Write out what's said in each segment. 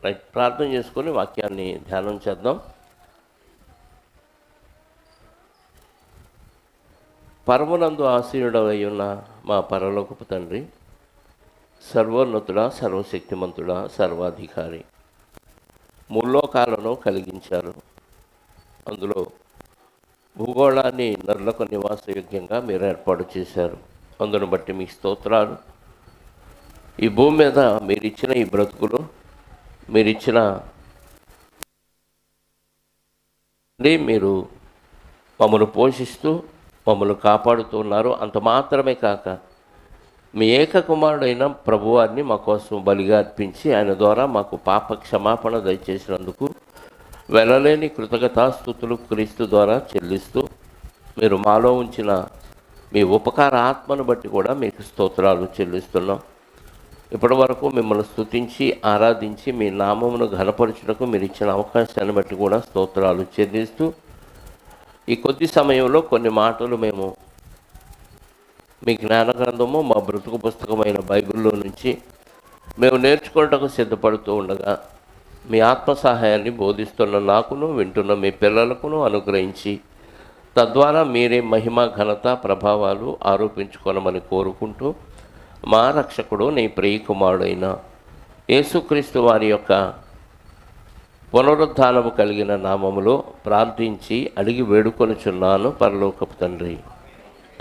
Right, ప్రార్థన చేసుకొని వాక్యాన్ని ధ్యానం చేద్దాం. పరమునందు ఆసీనుడవై ఉన్న మా పరలోకపు తండ్రి, సర్వోన్నతుడా, సర్వశక్తిమంతుడా, సర్వాధికారి, ముల్లోకాలను కలిగించారు. అందులో భూగోళాన్ని నరులకు నివాసయోగ్యంగా మీరు ఏర్పాటు చేశారు. అందును బట్టి మీ స్తోత్రాలు. ఈ భూమి మీద మీరిచ్చిన ఈ బ్రతుకులు, మీరిచ్చిన మీరు మమ్మల్ని పోషిస్తూ మమ్మల్ని కాపాడుతూ ఉన్నారు. అంత మాత్రమే కాక మీ ఏకకుమారుడైన ప్రభువారిని మా కోసం బలిగా అర్పించి ఆయన ద్వారా మాకు పాప క్షమాపణ దయచేసినందుకు వెళ్ళలేని కృతజ్ఞతాస్తుతులు క్రీస్తు ద్వారా చెల్లిస్తూ మీరు మాలో ఉంచిన మీ ఉపకార ఆత్మను బట్టి కూడా మీకు స్తోత్రాలు చెల్లిస్తున్నాం. ఇప్పటి వరకు మిమ్మల్ని స్తుతించి ఆరాధించి మీ నామమును ఘనపరచుటకు మీరు ఇచ్చిన అవకాశాన్ని బట్టి కూడా స్తోత్రాలు చెల్లిస్తూ ఈ కొద్ది సమయంలో కొన్ని మాటలు మేము మీ జ్ఞాన గ్రంథము, మా బ్రతుకు పుస్తకమైన బైబిల్లో నుంచి మేము నేర్చుకోవటకు సిద్ధపడుతూ ఉండగా మీ ఆత్మ సహాయాన్ని బోధిస్తున్న నాకును వింటున్న మీ పిల్లలకును అనుగ్రహించి తద్వారా మీరే మహిమ, ఘనత, ప్రభావాలు ఆరోపించుకోనమని కోరుకుంటూ మా రక్షకుడు నీ ప్రియకుమారుడైన యేసుక్రీస్తు వారి యొక్క పునరుద్ధానము కలిగిన నామములో ప్రార్థించి అడిగి వేడుకొనుచున్నాను పరలోకపు తండ్రి,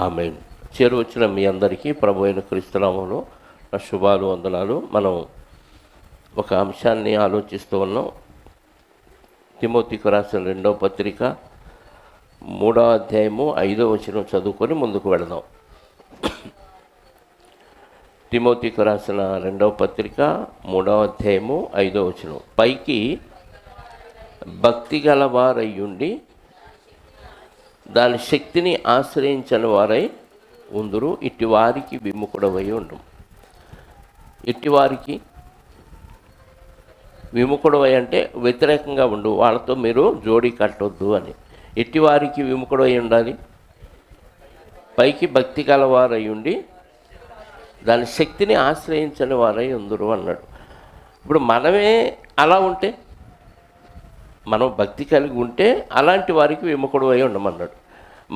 ఆమేన్. చేరువచ్చిన మీ అందరికీ ప్రభు అయిన క్రీస్తు నామములో నా శుభాలు, వందనాలు. మనం ఒక అంశాన్ని ఆలోచిస్తూ ఉన్నాం. తిమోతికి రాసిన 2వ పత్రిక 3వ అధ్యాయము 5వ వచనం చదువుకొని ముందుకు వెళదాం. తిమోతికి రాసిన 2వ పత్రిక 3వ అధ్యాయము 5వ వచనం. పైకి భక్తి గలవారయ్యుండి దాని శక్తిని ఆశ్రయించని వారై ఉందురు, ఇట్టి వారికి విముఖుడవై ఉండు. ఇట్టివారికి విముఖుడవై అంటే వ్యతిరేకంగా ఉండు, వాళ్ళతో మీరు జోడీ కట్టొద్దు అని. ఇట్టివారికి విముఖుడవై ఉండాలి. పైకి భక్తి గలవారై ఉండి దాని శక్తిని ఆశ్రయించని వారై ఉందురు అన్నాడు. ఇప్పుడు మనమే అలా ఉంటే, మనం భక్తి కలిగి ఉంటే అలాంటి వారికి విముఖుడవై ఉండమన్నాడు.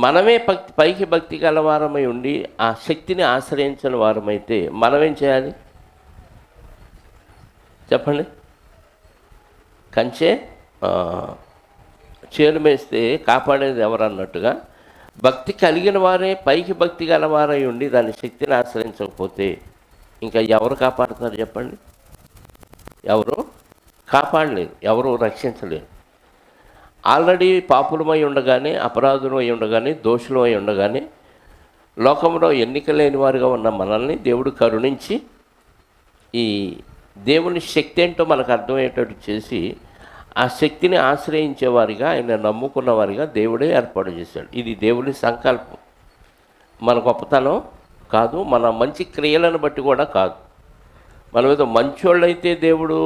మనమే పైకి భక్తి గలవారమై ఉండి ఆ శక్తిని ఆశ్రయించని వారమైతే మనమేం చేయాలి చెప్పండి? కంచే చేను మేస్తే కాపాడేది ఎవరన్నట్టుగా భక్తి కలిగిన వారే పైకి భక్తి గలవారై ఉండి దాని శక్తిని ఆశ్రయించకపోతే ఇంకా ఎవరు కాపాడుతారు చెప్పండి? ఎవరు కాపాడలేరు, ఎవరు రక్షించలేరు. ఆల్రెడీ పాపులమై ఉండగానే, అపరాధులమై ఉండగానే, దోషులమై ఉండగానే లోకంలో ఎన్నిక లేని వారుగా ఉన్న మనల్ని దేవుడు కరుణించి ఈ దేవుని శక్తి ఏంటో మనకు అర్థమయ్యేటట్టు చేసి ఆ శక్తిని ఆశ్రయించేవారిగా, ఆయన నమ్ముకున్న వారిగా దేవుడే ఏర్పాటు చేశాడు. ఇది దేవుని సంకల్పం, మన గొప్పతనం కాదు, మన మంచి క్రియలను బట్టి కూడా కాదు. మనం ఏదో మంచోళ్ళైతే దేవుడు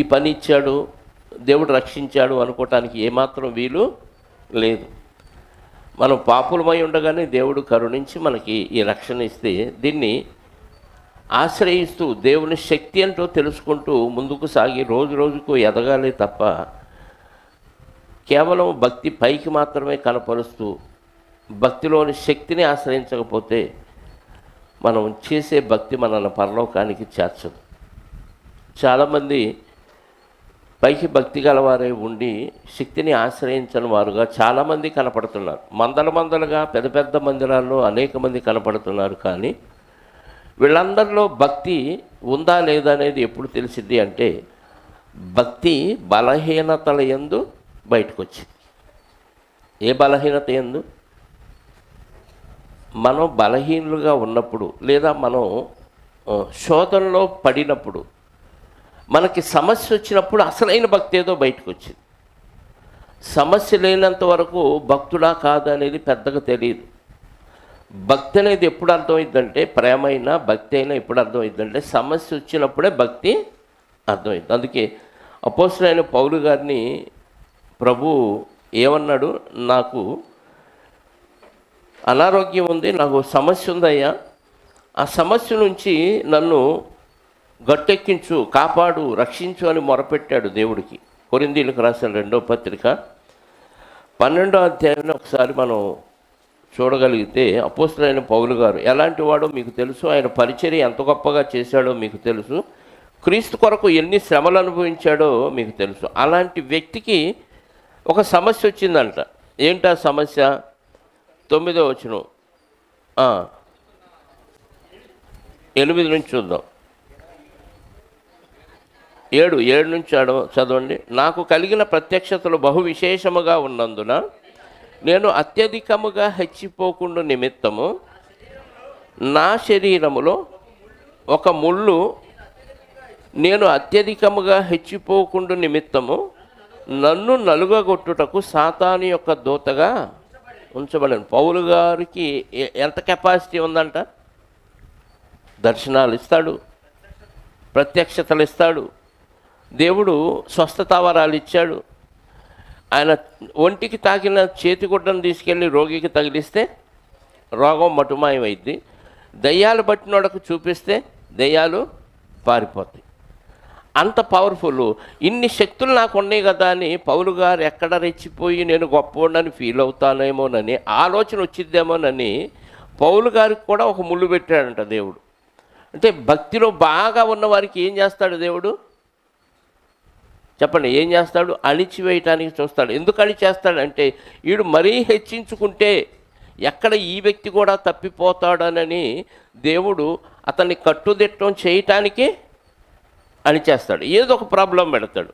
ఈ పని ఇచ్చాడు, దేవుడు రక్షించాడు అనుకోవటానికి ఏమాత్రం వీలు లేదు. మనం పాపులమై ఉండగానే దేవుడు కరుణించి మనకి ఈ రక్షణ ఇస్తే దీన్ని ఆశ్రయిస్తూ దేవుని శక్తి అంటూ తెలుసుకుంటూ ముందుకు సాగి రోజు రోజుకు ఎదగాలి తప్ప కేవలం భక్తి పైకి మాత్రమే కనపరుస్తూ భక్తిలోని శక్తిని ఆశ్రయించకపోతే మనం చేసే భక్తి మనల్ని పరలోకానికి చేర్చదు. చాలామంది పైకి భక్తి గలవారై ఉండి శక్తిని ఆశ్రయించని వారుగా చాలామంది కనపడుతున్నారు. మందలుగా పెద్ద పెద్ద మందిరాల్లో అనేక మంది కనపడుతున్నారు. కానీ వీళ్ళందరిలో భక్తి ఉందా లేదా అనేది ఎప్పుడు తెలిసింది అంటే భక్తి బలహీనతల యందు బయటకు వచ్చింది. ఏ బలహీనత యందు? మనం బలహీనులుగా ఉన్నప్పుడు లేదా మనం శోధనలో పడినప్పుడు, మనకి సమస్య వచ్చినప్పుడు అసలైన భక్తి ఏదో బయటకు వచ్చింది. సమస్య లేనంత వరకు భక్తుడా కాదు అనేది పెద్దగా తెలియదు. భక్తి అనేది ఎప్పుడు అర్థమైందంటే, ప్రేమ అయినా భక్తి అయినా ఎప్పుడు అర్థమైందంటే సమస్య వచ్చినప్పుడే భక్తి అర్థమైంది. అందుకే అపోస్తలుడైన పౌలు గారిని ప్రభు ఏమన్నాడు? నాకు అనారోగ్యం ఉంది, నాకు సమస్య ఉందయ్యా, ఆ సమస్య నుంచి నన్ను గట్టెక్కించు, కాపాడు, రక్షించు అని మొరపెట్టాడు దేవుడికి. కొరింథీయులకు రాసిన 2వ పత్రిక 12వ అధ్యాయాన్ని ఒకసారి మనం చూడగలిగితే, అపోస్తలుడైన పౌలు గారు ఎలాంటి వాడో మీకు తెలుసు, ఆయన పరిచర్య ఎంత గొప్పగా చేశాడో మీకు తెలుసు, క్రీస్తు కొరకు ఎన్ని శ్రమలు అనుభవించాడో మీకు తెలుసు. అలాంటి వ్యక్తికి ఒక సమస్య వచ్చిందంట. ఏంటా సమస్య? 9వ వచనం 8 నుంచి చూద్దాం. 7 నుంచి చదవండి. నాకు కలిగిన ప్రత్యక్షతలు బహు విశేషముగా ఉన్నందున నేను అత్యధికముగా హెచ్చిపోకుండా నిమిత్తము నా శరీరములో ఒక ముళ్ళు, నేను అత్యధికముగా హెచ్చిపోకుండా నిమిత్తము నన్ను నలుగగొట్టుటకు సాతాను యొక్క దూతగా ఉంచబడను. పౌలు గారికి ఎంత కెపాసిటీ ఉందంట? దర్శనాలు ఇస్తాడు, ప్రత్యక్షతలు ఇస్తాడు, దేవుడు స్వస్థత వరాలు ఇచ్చాడు. ఆయన ఒంటికి తాకిన చేతిగుడ్డను తీసుకెళ్ళి రోగికి తగిలిస్తే రోగం మటుమాయమైద్ది. దయ్యాలు పట్టినోడకు చూపిస్తే దయ్యాలు పారిపోతాయి. అంత పవర్ఫుల్. ఇన్ని శక్తులు నాకు ఉన్నాయి కదా అని పౌలు గారు ఎక్కడ రెచ్చిపోయి నేను గొప్పవాడిని ఫీల్ అవుతానేమోనని ఆలోచన వచ్చిద్దేమోనని పౌలు గారికి కూడా ఒక ముళ్ళు పెట్టాడంట దేవుడు. అంటే భక్తిలో బాగా ఉన్నవారికి ఏం చేస్తాడు దేవుడు? చెప్పండి, ఏం చేస్తాడు? అణిచివేయటానికి చూస్తాడు. ఎందుకు అణిచేస్తాడంటే వీడు మరీ హెచ్చించుకుంటే ఎక్కడ ఈ వ్యక్తి కూడా తప్పిపోతాడనని దేవుడు అతన్ని కట్టుదిట్టం చేయటానికి అణిచేస్తాడు. ఏదో ఒక ప్రాబ్లం పెడతాడు.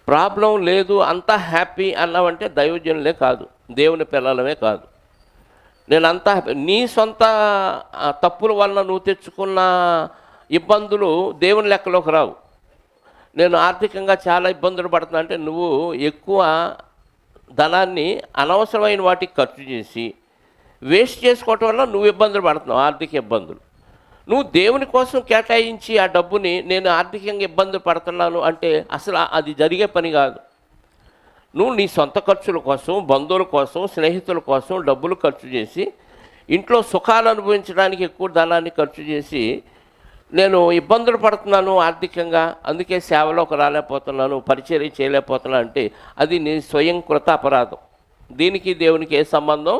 ప్రాబ్లం లేదు, అంతా హ్యాపీ అన్నావంటే దైవజనులే కాదు, దేవుని పిల్లలమే కాదు. నేను అంతా నీ సొంత తప్పుల వలన నువ్వు తెచ్చుకున్న ఇబ్బందులు దేవుని లెక్కలోకి రావు. నేను ఆర్థికంగా చాలా ఇబ్బందులు పడుతున్నా అంటే నువ్వు ఎక్కువ ధనాన్ని అనవసరమైన వాటికి ఖర్చు చేసి వేస్ట్ చేసుకోవటం వల్ల నువ్వు ఇబ్బందులు పడుతున్నావు, ఆర్థిక ఇబ్బందులు. నువ్వు దేవుని కోసం కేటాయించి ఆ డబ్బుని నేను ఆర్థికంగా ఇబ్బంది పడుతున్నాను అంటే అసలు అది జరిగే పని కాదు. నువ్వు నీ సొంత ఖర్చుల కోసం, బంధువుల కోసం, స్నేహితుల కోసం డబ్బులు ఖర్చు చేసి ఇంట్లో సుఖాలు అనుభవించడానికి ఎక్కువ ధనాన్ని ఖర్చు చేసి నేను ఇబ్బందులు పడుతున్నాను ఆర్థికంగా, అందుకే సేవలోకి రాలేకపోతున్నాను, పరిచర్య చేయలేకపోతున్నాను అంటే అది నీ స్వయం కృత అపరాధం. దీనికి దేవునికి ఏ సంబంధం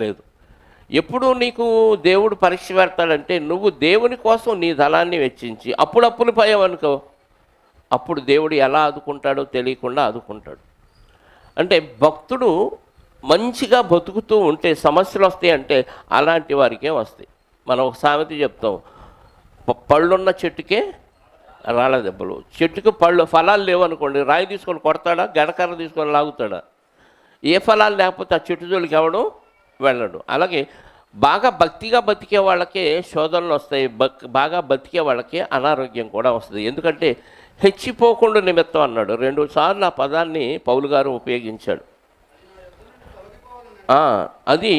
లేదు. ఎప్పుడు నీకు దేవుడు పరీక్ష పెడతాడంటే నువ్వు దేవుని కోసం నీ ధనాన్ని వెచ్చించి అప్పుడప్పులు పోయావనుకో, అప్పుడు దేవుడు ఎలా ఆదుకుంటాడో తెలియకుండా ఆదుకుంటాడు. అంటే భక్తుడు మంచిగా బతుకుతూ ఉంటే సమస్యలు వస్తాయంటే అలాంటి వారికే వస్తాయి. మనం ఒక సామెత చెప్తాం, పళ్ళున్న చెట్టుకే రాళ్ళ దెబ్బలు. చెట్టుకు ఫలాలు లేవనుకోండి, రాయి తీసుకొని కొడతాడా, గడకర్ర తీసుకొని లాగుతాడా? ఏ ఫలాలు లేకపోతే ఆ చెట్టు జోలికి ఎవడు వెళ్ళడు. అలాగే బాగా భక్తిగా బతికే వాళ్ళకే శోధనలు వస్తాయి, బాగా బతికే వాళ్ళకే అనారోగ్యం కూడా వస్తుంది. ఎందుకంటే హెచ్చిపోకుండా నిమిత్తం అన్నాడు. 2 సార్లు ఆ పదాన్ని పౌలు గారు ఉపయోగించాడు. అది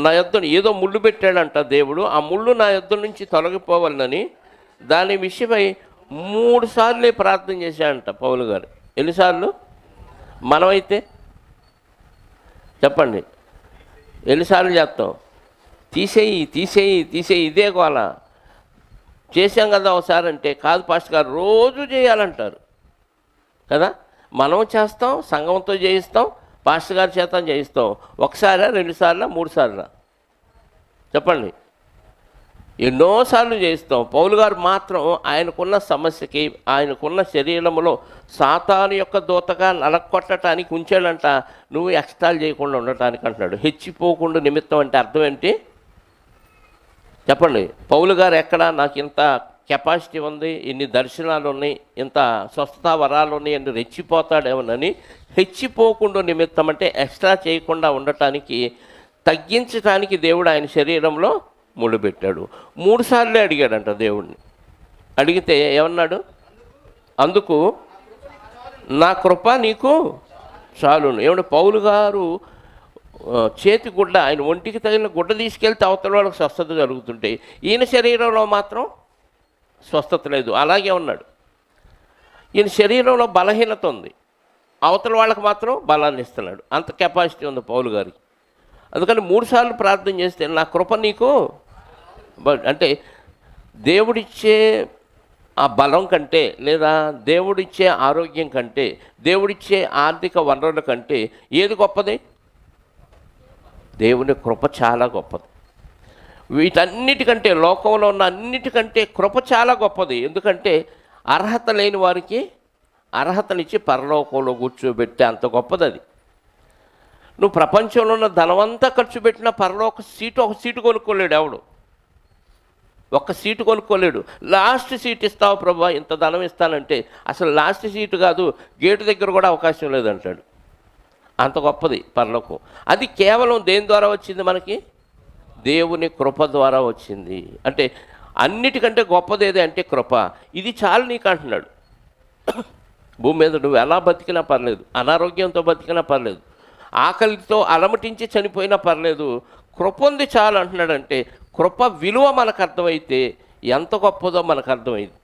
నా యొద్ద ఏదో ముళ్ళు పెట్టాడంట దేవుడు, ఆ ముళ్ళు నా యొద్ద నుంచి తొలగిపోవాలని దాని విషయమై 3 సార్లే ప్రార్థన చేశాడంట పౌలు గారు. ఎన్నిసార్లు? మనమైతే చెప్పండి, ఎన్నిసార్లు చేస్తాం? తీసేయి తీసేయి తీసేయి, ఇదే గోల. చేసాం కదా ఒకసారి అంటే, కాదు పాస్టర్ గారు రోజు చేయాలంటారు కదా. మనం చేస్తాం, సంఘంతో చేయిస్తాం, పాస్టర్ గారి చేత చేయిస్తాం. ఒకసారా, 2 సార్లా, 3 సార్లా? చెప్పండి. ఎన్నోసార్లు చేయిస్తాం. పౌలు గారు మాత్రం ఆయనకున్న సమస్యకి, ఆయనకున్న శరీరంలో సాతాను యొక్క దూతగా నలకొట్టడానికి ఉంచాడంట. నువ్వు ఎక్స్ట్రాలు చేయకుండా ఉండటానికి అంటున్నాడు. హెచ్చిపోకుండా నిమిత్తం అంటే అర్థం ఏంటి చెప్పండి? పౌలు గారు ఎక్కడ నాకు ఇంత కెపాసిటీ ఉంది, ఇన్ని దర్శనాలు ఉన్నాయి, ఇంత స్వస్థత వరాలు ఉన్నాయి అని రెచ్చిపోతాడేమోనని హెచ్చిపోకుండా నిమిత్తం అంటే ఎక్స్ట్రా చేయకుండా ఉండటానికి, తగ్గించడానికి దేవుడు ఆయన శరీరంలో ముళ్ళు పెట్టాడు. 3 సార్లే అడిగాడంట దేవుడిని. అడిగితే ఏమన్నాడు? అందుకు నా కృప నీకు చాలును. ఏమంటే పౌలు గారు చేతి గుడ్డ, ఆయన ఒంటికి తగిలిన గుడ్డ తీసుకెళ్తే అవతల వాళ్ళకి స్వస్థత జరుగుతుంటే ఈయన శరీరంలో మాత్రం స్వస్థత లేదు, అలాగే ఉన్నాడు. ఈయన శరీరంలో బలహీనత ఉంది, అవతల వాళ్ళకి మాత్రం బలాన్ని ఇస్తున్నాడు. అంత కెపాసిటీ ఉంది పౌలు గారికి. అందుకని 3 సార్లు ప్రార్థన చేస్తే నా కృప నీకు అంటే దేవుడిచ్చే ఆ బలం కంటే, లేదా దేవుడిచ్చే ఆరోగ్యం కంటే, దేవుడిచ్చే ఆర్థిక వనరుల కంటే ఏది గొప్పది? దేవుని కృప చాలా గొప్పది. వీటన్నిటికంటే, లోకంలో ఉన్న అన్నిటికంటే కృప చాలా గొప్పది. ఎందుకంటే అర్హత లేని వారికి అర్హతనిచ్చి పరలోకంలో కూర్చోబెట్టే అంత గొప్పది అది. నువ్వు ప్రపంచంలో ఉన్న ధనమంతా ఖర్చు పెట్టిన పరలోక సీటు, ఒక సీటు కొనుక్కోలేడు ఎవడు. ఒక్క సీటు కొనుక్కోలేడు. లాస్ట్ సీట్ ఇస్తావు ప్రభా, ఇంత ధనం ఇస్తానంటే అసలు లాస్ట్ సీటు కాదు, గేటు దగ్గర కూడా అవకాశం లేదంటాడు. అంత గొప్పది పరలోకం. అది కేవలం దేని ద్వారా వచ్చింది? మనకి దేవుని కృప ద్వారా వచ్చింది. అంటే అన్నిటికంటే గొప్పది ఏది అంటే కృప. ఇది చాలు నీకు అంటున్నాడు. భూమి మీద నువ్వు ఎలా బతికినా పర్లేదు, అనారోగ్యంతో బతికినా పర్లేదు, ఆకలితో అలమటించి చనిపోయినా పర్లేదు, కృప ఉంది చాలు అంటున్నాడంటే కృప విలువ మనకు అర్థమైతే ఎంత గొప్పదో మనకు అర్థమైంది.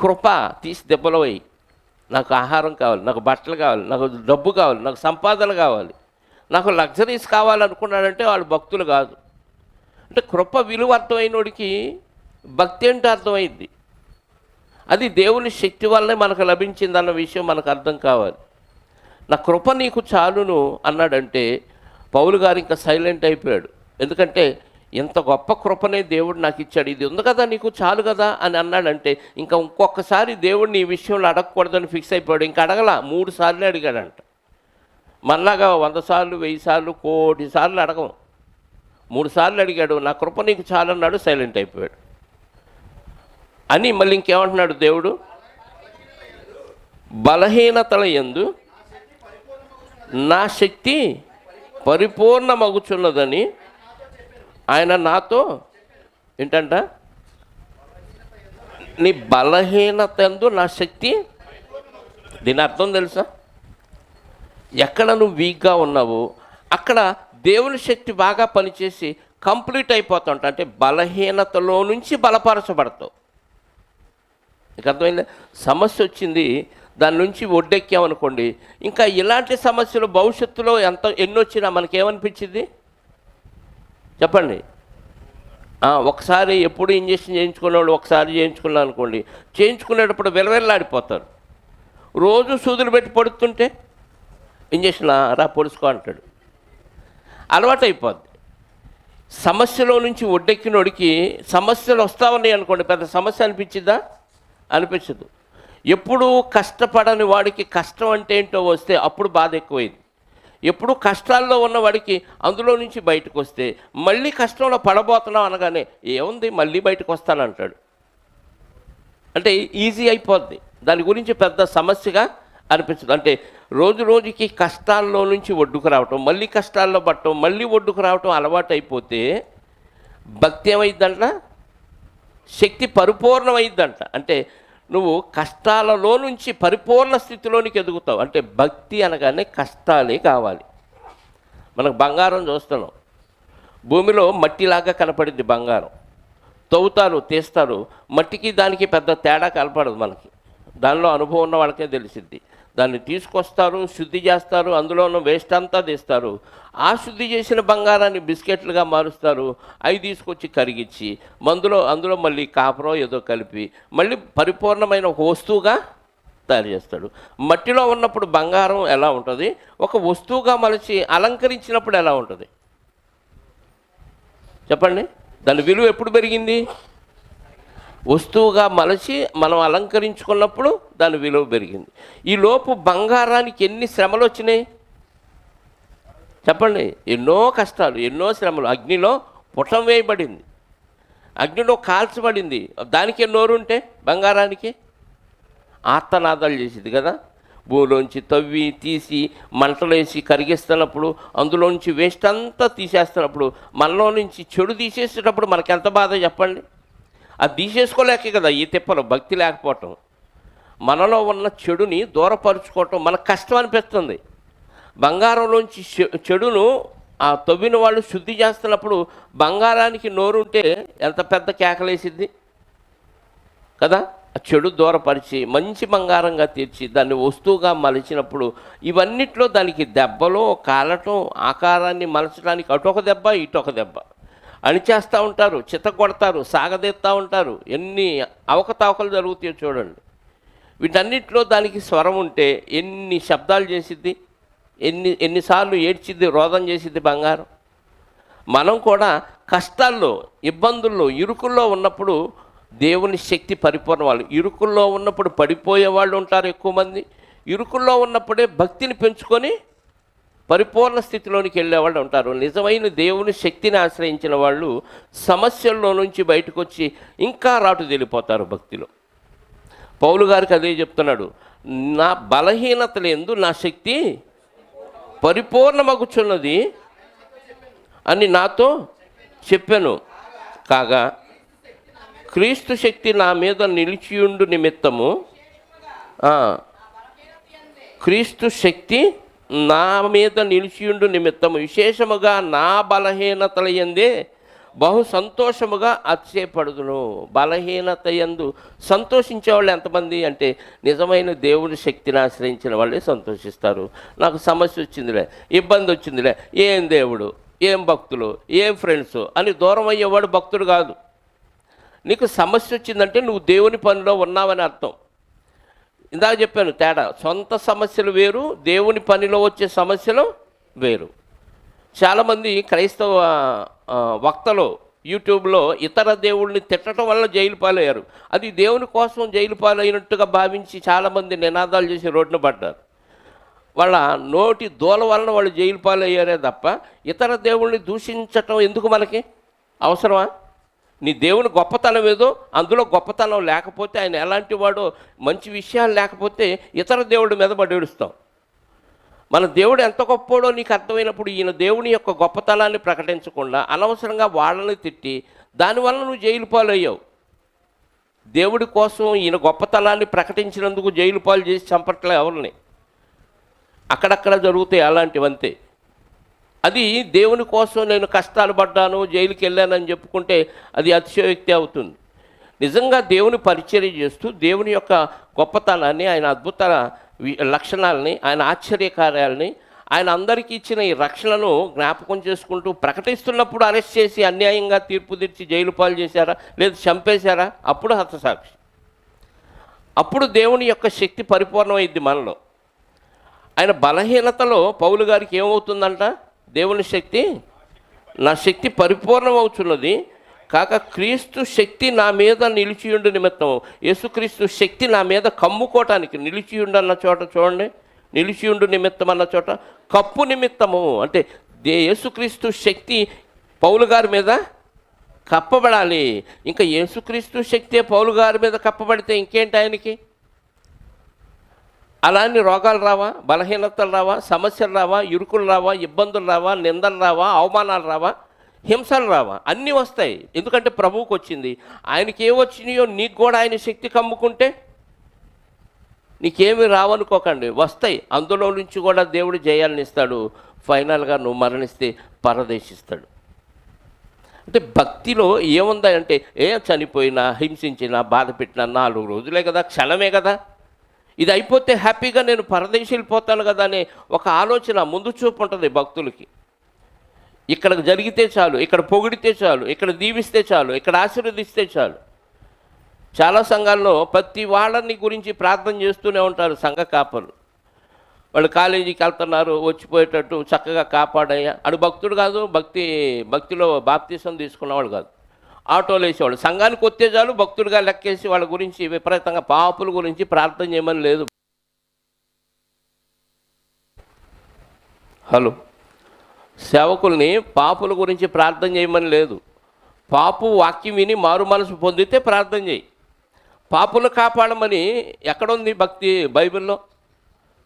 కృప తీసి దెబ్బలు అయ్యి, నాకు ఆహారం కావాలి, నాకు బట్టలు కావాలి, నాకు డబ్బు కావాలి, నాకు సంపాదన కావాలి, నాకు లగ్జరీస్ కావాలనుకున్నాడంటే వాళ్ళు భక్తులు కాదు. అంటే కృప విలువ అర్థమైనోడికి భక్తి ఏంటో అర్థమైంది. అది దేవుని శక్తి వల్లనే మనకు లభించిందన్న విషయం మనకు అర్థం కావాలి. నా కృప నీకు చాలును అన్నాడంటే పౌలు గారు ఇంకా సైలెంట్ అయిపోయాడు. ఎందుకంటే ఎంత గొప్ప కృపనే దేవుడు నాకు ఇచ్చాడు, ఇది ఉంది కదా నీకు చాలు కదా అని అన్నాడంటే ఇంకా ఇంకొకసారి దేవుడిని ఈ విషయంలో అడగకూడదని ఫిక్స్ అయిపోయాడు. ఇంకా అడగల, 3 సార్లు అడిగాడంట. మనలాగా 100 సార్లు 1000 సార్లు కోటి సార్లు అడగం. 3 సార్లు అడిగాడు, నా కృప నీకు చాలన్నాడు, సైలెంట్ అయిపోయాడు. అని మళ్ళీ ఇంకేమంటున్నాడు దేవుడు? బలహీనతల యందు నా శక్తి పరిపూర్ణమగుచున్నదని ఆయన నాతో ఏంటంట? నీ బలహీనత యందు నా శక్తి. దీని అర్థం తెలుసా? ఎక్కడ నువ్వు వీక్గా ఉన్నావో అక్కడ దేవుని శక్తి బాగా పనిచేసి కంప్లీట్ అయిపోతుంట. అంటే బలహీనతలో నుంచి బలపరచబడతావు. నీకు అర్థమైందా? సమస్య వచ్చింది, దాని నుంచి ఒడ్డెక్కామనుకోండి, ఇంకా ఇలాంటి సమస్యలు భవిష్యత్తులో ఎన్నొచ్చినా మనకేమనిపించింది చెప్పండి? ఒకసారి ఎప్పుడు ఇంజక్షన్ చేయించుకునే వాళ్ళు ఒకసారి చేయించుకున్నా అనుకోండి, చేయించుకునేటప్పుడు వెలవెల్లాడిపోతారు. రోజు సూదులు పెట్టి పడుతుంటే ఇంజక్షన్ రా పొడుచుకో అంటాడు. అలవాటు అయిపోద్ది. సమస్యలో నుంచి ఒడ్డెక్కినోడికి సమస్యలు వస్తూ ఉన్నాయి అనుకోండి, పెద్ద సమస్య అనిపించిందా? అనిపించదు. ఎప్పుడు కష్టపడని వాడికి కష్టం అంటే ఏంటో వస్తే అప్పుడు బాధ ఎక్కువైంది. ఎప్పుడు కష్టాల్లో ఉన్నవాడికి అందులో నుంచి బయటకు వస్తే మళ్ళీ కష్టంలో పడబోతున్నాం అనగానే ఏముంది మళ్ళీ బయటకు వస్తానంటాడు. అంటే ఈజీ అయిపోద్ది, దాని గురించి పెద్ద సమస్యగా అనిపించదు. అంటే రోజు రోజుకి కష్టాల్లో నుంచి ఒడ్డుకు రావటం, మళ్ళీ కష్టాల్లో పడటం, మళ్ళీ ఒడ్డుకు రావటం అలవాటు అయిపోతే భక్తి ఏమైందంట? శక్తి పరిపూర్ణమైందంట. అంటే నువ్వు కష్టాలలో నుంచి పరిపూర్ణ స్థితిలోనికి ఎదుగుతావు. అంటే భక్తి అనగానే కష్టాలే కావాలి. మనకు బంగారం చూస్తున్నాం, భూమిలో మట్టిలాగా కనపడింది బంగారం. తవ్వుతారు, తీస్తారు, మట్టికి దానికి పెద్ద తేడా కనపడదు మనకి. దానిలో అనుభవం ఉన్న వాళ్ళకే తెలిసిద్ది. దాన్ని తీసుకొస్తారు, శుద్ధి చేస్తారు, అందులో ఉన్న వేస్ట్ అంతా తీస్తారు. ఆ శుద్ధి చేసిన బంగారాన్ని బిస్కెట్లుగా మారుస్తారు. అవి తీసుకొచ్చి కరిగించి అందులో మళ్ళీ కాపరో ఏదో కలిపి మళ్ళీ పరిపూర్ణమైన ఒక వస్తువుగా తయారు చేస్తాడు. మట్టిలో ఉన్నప్పుడు బంగారం ఎలా ఉంటుంది, ఒక వస్తువుగా మలిచి అలంకరించినప్పుడు ఎలా ఉంటుంది చెప్పండి? దాని విలువ ఎప్పుడు పెరిగింది? వస్తువుగా మలచి మనం అలంకరించుకున్నప్పుడు దాని విలువ పెరిగింది. ఈ లోపు బంగారానికి ఎన్ని శ్రమలు వచ్చినాయి చెప్పండి? ఎన్నో కష్టాలు, ఎన్నో శ్రమలు. అగ్నిలో పుటం వేయబడింది, అగ్నిలో కాల్చబడింది. దానికి నోరుంటే బంగారానికి ఆర్తనాదాలు చేసింది కదా. భూమిలోంచి తవ్వి తీసి మంటలేసి కరిగిస్తున్నప్పుడు, అందులోంచి వేస్ట్ అంతా తీసేస్తున్నప్పుడు, మనలో నుంచి చెడు తీసేసేటప్పుడు మనకి ఎంత బాధ చెప్పండి? అది తీసేసుకోలేకే కదా ఈ తిప్పలు. భక్తి లేకపోవటం, మనలో ఉన్న చెడుని దూరపరుచుకోవటం మనకు కష్టం అనిపిస్తుంది. బంగారంలోంచి చెడును ఆ తవ్విన వాళ్ళు శుద్ధి చేస్తున్నప్పుడు బంగారానికి నోరుంటే ఎంత పెద్ద కేకలేసిద్ది కదా. ఆ చెడు దూరపరిచి మంచి బంగారంగా తీర్చి దాన్ని వస్తువుగా మలిచినప్పుడు ఇవన్నిట్లో దానికి దెబ్బలు కాలటం, ఆకారాన్ని మలచడానికి అటొక దెబ్బ ఇటొక దెబ్బ. అణిచేస్తూ ఉంటారు, చితగొడతారు, సాగదీస్తూ ఉంటారు. ఎన్ని అవకతవకలు జరుగుతాయో చూడండి. వీటన్నిటిలో దానికి స్వరం ఉంటే ఎన్ని శబ్దాలు చేసిద్ది, ఎన్నిసార్లు ఏడ్చిద్ది, రోదన చేసిద్ది బంగారం. మనం కూడా కష్టాల్లో, ఇబ్బందుల్లో, ఇరుకుల్లో ఉన్నప్పుడు దేవుని శక్తి పరిపూర్ణ. వాళ్ళు ఇరుకుల్లో ఉన్నప్పుడు పడిపోయే వాళ్ళు ఉంటారు ఎక్కువ మంది. ఇరుకుల్లో ఉన్నప్పుడే భక్తిని పెంచుకొని పరిపూర్ణ స్థితిలోనికి వెళ్ళేవాళ్ళు ఉంటారు. నిజమైన దేవుని శక్తిని ఆశ్రయించిన వాళ్ళు సమస్యల్లో నుంచి బయటకు వచ్చి ఇంకా రాటుదేలిపోతారు భక్తిలో. పౌలు గారికి అదే చెప్తున్నాడు, నా బలహీనతల యందు నా శక్తి పరిపూర్ణమగుచున్నది అని నాతో చెప్పాను. కాగా క్రీస్తు శక్తి నా మీద నిలిచియుండు నిమిత్తము, క్రీస్తు శక్తి నా మీద నిలిచియుండు నిమిత్తము విశేషముగా నా బలహీనతల యందే బహు సంతోషముగా అతిశయపడుదును. బలహీనత యందు సంతోషించేవాళ్ళు ఎంతమంది అంటే నిజమైన దేవుడి శక్తిని ఆశ్రయించిన వాళ్ళే సంతోషిస్తారు. నాకు సమస్య వచ్చిందిలే, ఇబ్బంది వచ్చిందిలే, ఏం దేవుడు, ఏం భక్తులు, ఏం ఫ్రెండ్స్ అని దూరం అయ్యేవాడు భక్తుడు కాదు. నీకు సమస్య వచ్చిందంటే నువ్వు దేవుని పనిలో ఉన్నావని అర్థం. ఇందాక చెప్పాను తేడా, సొంత సమస్యలు వేరు, దేవుని పనిలో వచ్చే సమస్యలు వేరు. చాలామంది క్రైస్తవ వక్తలు యూట్యూబ్లో ఇతర దేవుళ్ళని తిట్టడం వల్ల జైలు పాలయ్యారు. అది దేవుని కోసం జైలు పాలైనట్టుగా భావించి చాలామంది నినాదాలు చేసి రోడ్డున పడ్డారు. వాళ్ళ నోటి దూల వలన వాళ్ళు జైలు పాలయ్యారే తప్ప ఇతర దేవుళ్ళని దూషించటం ఎందుకు మనకి అవసరమా? నీ దేవుని గొప్పతనం ఏదో, అందులో గొప్పతనం లేకపోతే, ఆయన ఎలాంటి వాడో మంచి విషయాలు లేకపోతే ఇతర దేవుడి మీద పడేడుస్తాం. మన దేవుడు ఎంత గొప్పోడో నీకు అర్థమైనప్పుడు ఈయన దేవుని యొక్క గొప్పతనాన్ని ప్రకటించకుండా అనవసరంగా వాళ్ళని తిట్టి దానివల్ల నువ్వు జైలు పాలయ్యావు. దేవుడి కోసం ఈయన గొప్పతనాన్ని ప్రకటించినందుకు జైలు పాలు చేసి చంపట్లే ఎవరిని. అక్కడక్కడ జరుగుతాయి అలాంటివంతే. అది దేవుని కోసం నేను కష్టాలు పడ్డాను, జైలుకి వెళ్ళానని చెప్పుకుంటే అది అతిశయోక్తి అవుతుంది. నిజంగా దేవుని పరిచర్య చేస్తూ దేవుని యొక్క గొప్పతనాన్ని, ఆయన అద్భుత లక్షణాలని, ఆయన ఆశ్చర్యకార్యాలని, ఆయన అందరికీ ఇచ్చిన ఈ రక్షణను జ్ఞాపకం చేసుకుంటూ ప్రకటిస్తున్నప్పుడు అరెస్ట్ చేసి అన్యాయంగా తీర్పు తెచ్చి జైలు పాలు చేశారా, లేదా చంపేశారా? అప్పుడు హతసాక్షి. అప్పుడు దేవుని యొక్క శక్తి పరిపూర్ణమైంది మనలో. ఆయన బలహీనతలో పౌలు గారికి ఏమవుతుందంట? దేవుని శక్తి, నా శక్తి పరిపూర్ణమవుతున్నది కాక క్రీస్తు శక్తి నా మీద నిలిచియుండు నిమిత్తం. యేసుక్రీస్తు శక్తి నా మీద కమ్ముకోవటానికి, నిలిచియుండు అన్న చోట చూడండి, నిలిచియుండు నిమిత్తం అన్న చోట కప్పు నిమిత్తము అంటే యేసుక్రీస్తు శక్తి పౌలు గారి మీద కప్పబడాలి. ఇంకా యేసుక్రీస్తు శక్తే పౌలు గారి మీద కప్పబడితే ఇంకేంటి ఆయనకి? అలాంటి రోగాలు రావా, బలహీనతలు రావా, సమస్యలు రావా, ఇరుకులు రావా, ఇబ్బందులు రావా, నిందలు రావా, అవమానాలు రావా, హింసలు రావా? అన్నీ వస్తాయి. ఎందుకంటే ప్రభువుకు వచ్చింది. ఆయనకి ఏ వచ్చినాయో నీకు కూడా ఆయన శక్తి కమ్ముకుంటే నీకేమీ రావనుకోకండి, వస్తాయి. అందులో నుంచి కూడా దేవుడు జయాలను ఇస్తాడు. ఫైనల్గా నువ్వు మరణిస్తే పరదేశిస్తాడు. అంటే భక్తిలో ఏముందా అంటే చనిపోయినా, హింసించినా, బాధ పెట్టినా 4 రోజులే కదా, క్షణమే కదా, ఇది అయిపోతే హ్యాపీగా నేను పరదేశం వెళ్ళిపోతాను కదా అనే ఒక ఆలోచన, ముందు చూపు ఉంటుంది భక్తులకి. ఇక్కడ జరిగితే చాలు, ఇక్కడ పొగిడితే చాలు, ఇక్కడ దీవిస్తే చాలు, ఇక్కడ ఆశీర్వదిస్తే చాలు. చాలా సంఘాల్లో ప్రతి వాళ్ళని గురించి ప్రార్థన చేస్తూనే ఉంటారు సంఘ కాపరులు. వాళ్ళు కాలేజీకి వెళ్తున్నారు, వచ్చిపోయేటట్టు చక్కగా కాపాడయ్యా. అడు భక్తుడు కాదు, భక్తిలో బాప్తీసం తీసుకున్నవాడు కాదు. ఆటోలు వేసేవాళ్ళు సంఘానికి వస్తే చాలు భక్తుడిగా లెక్కేసి వాళ్ళ గురించి విపరీతంగా పాపుల గురించి ప్రార్థన చేయమని లేదు. హలో, సేవకుల్ని పాపుల గురించి ప్రార్థన చేయమని లేదు. పాపు వాక్యం విని మారు మనసు పొందితే ప్రార్థన చేయి. పాపులు కాపాడమని ఎక్కడుంది భక్తి బైబిల్లో?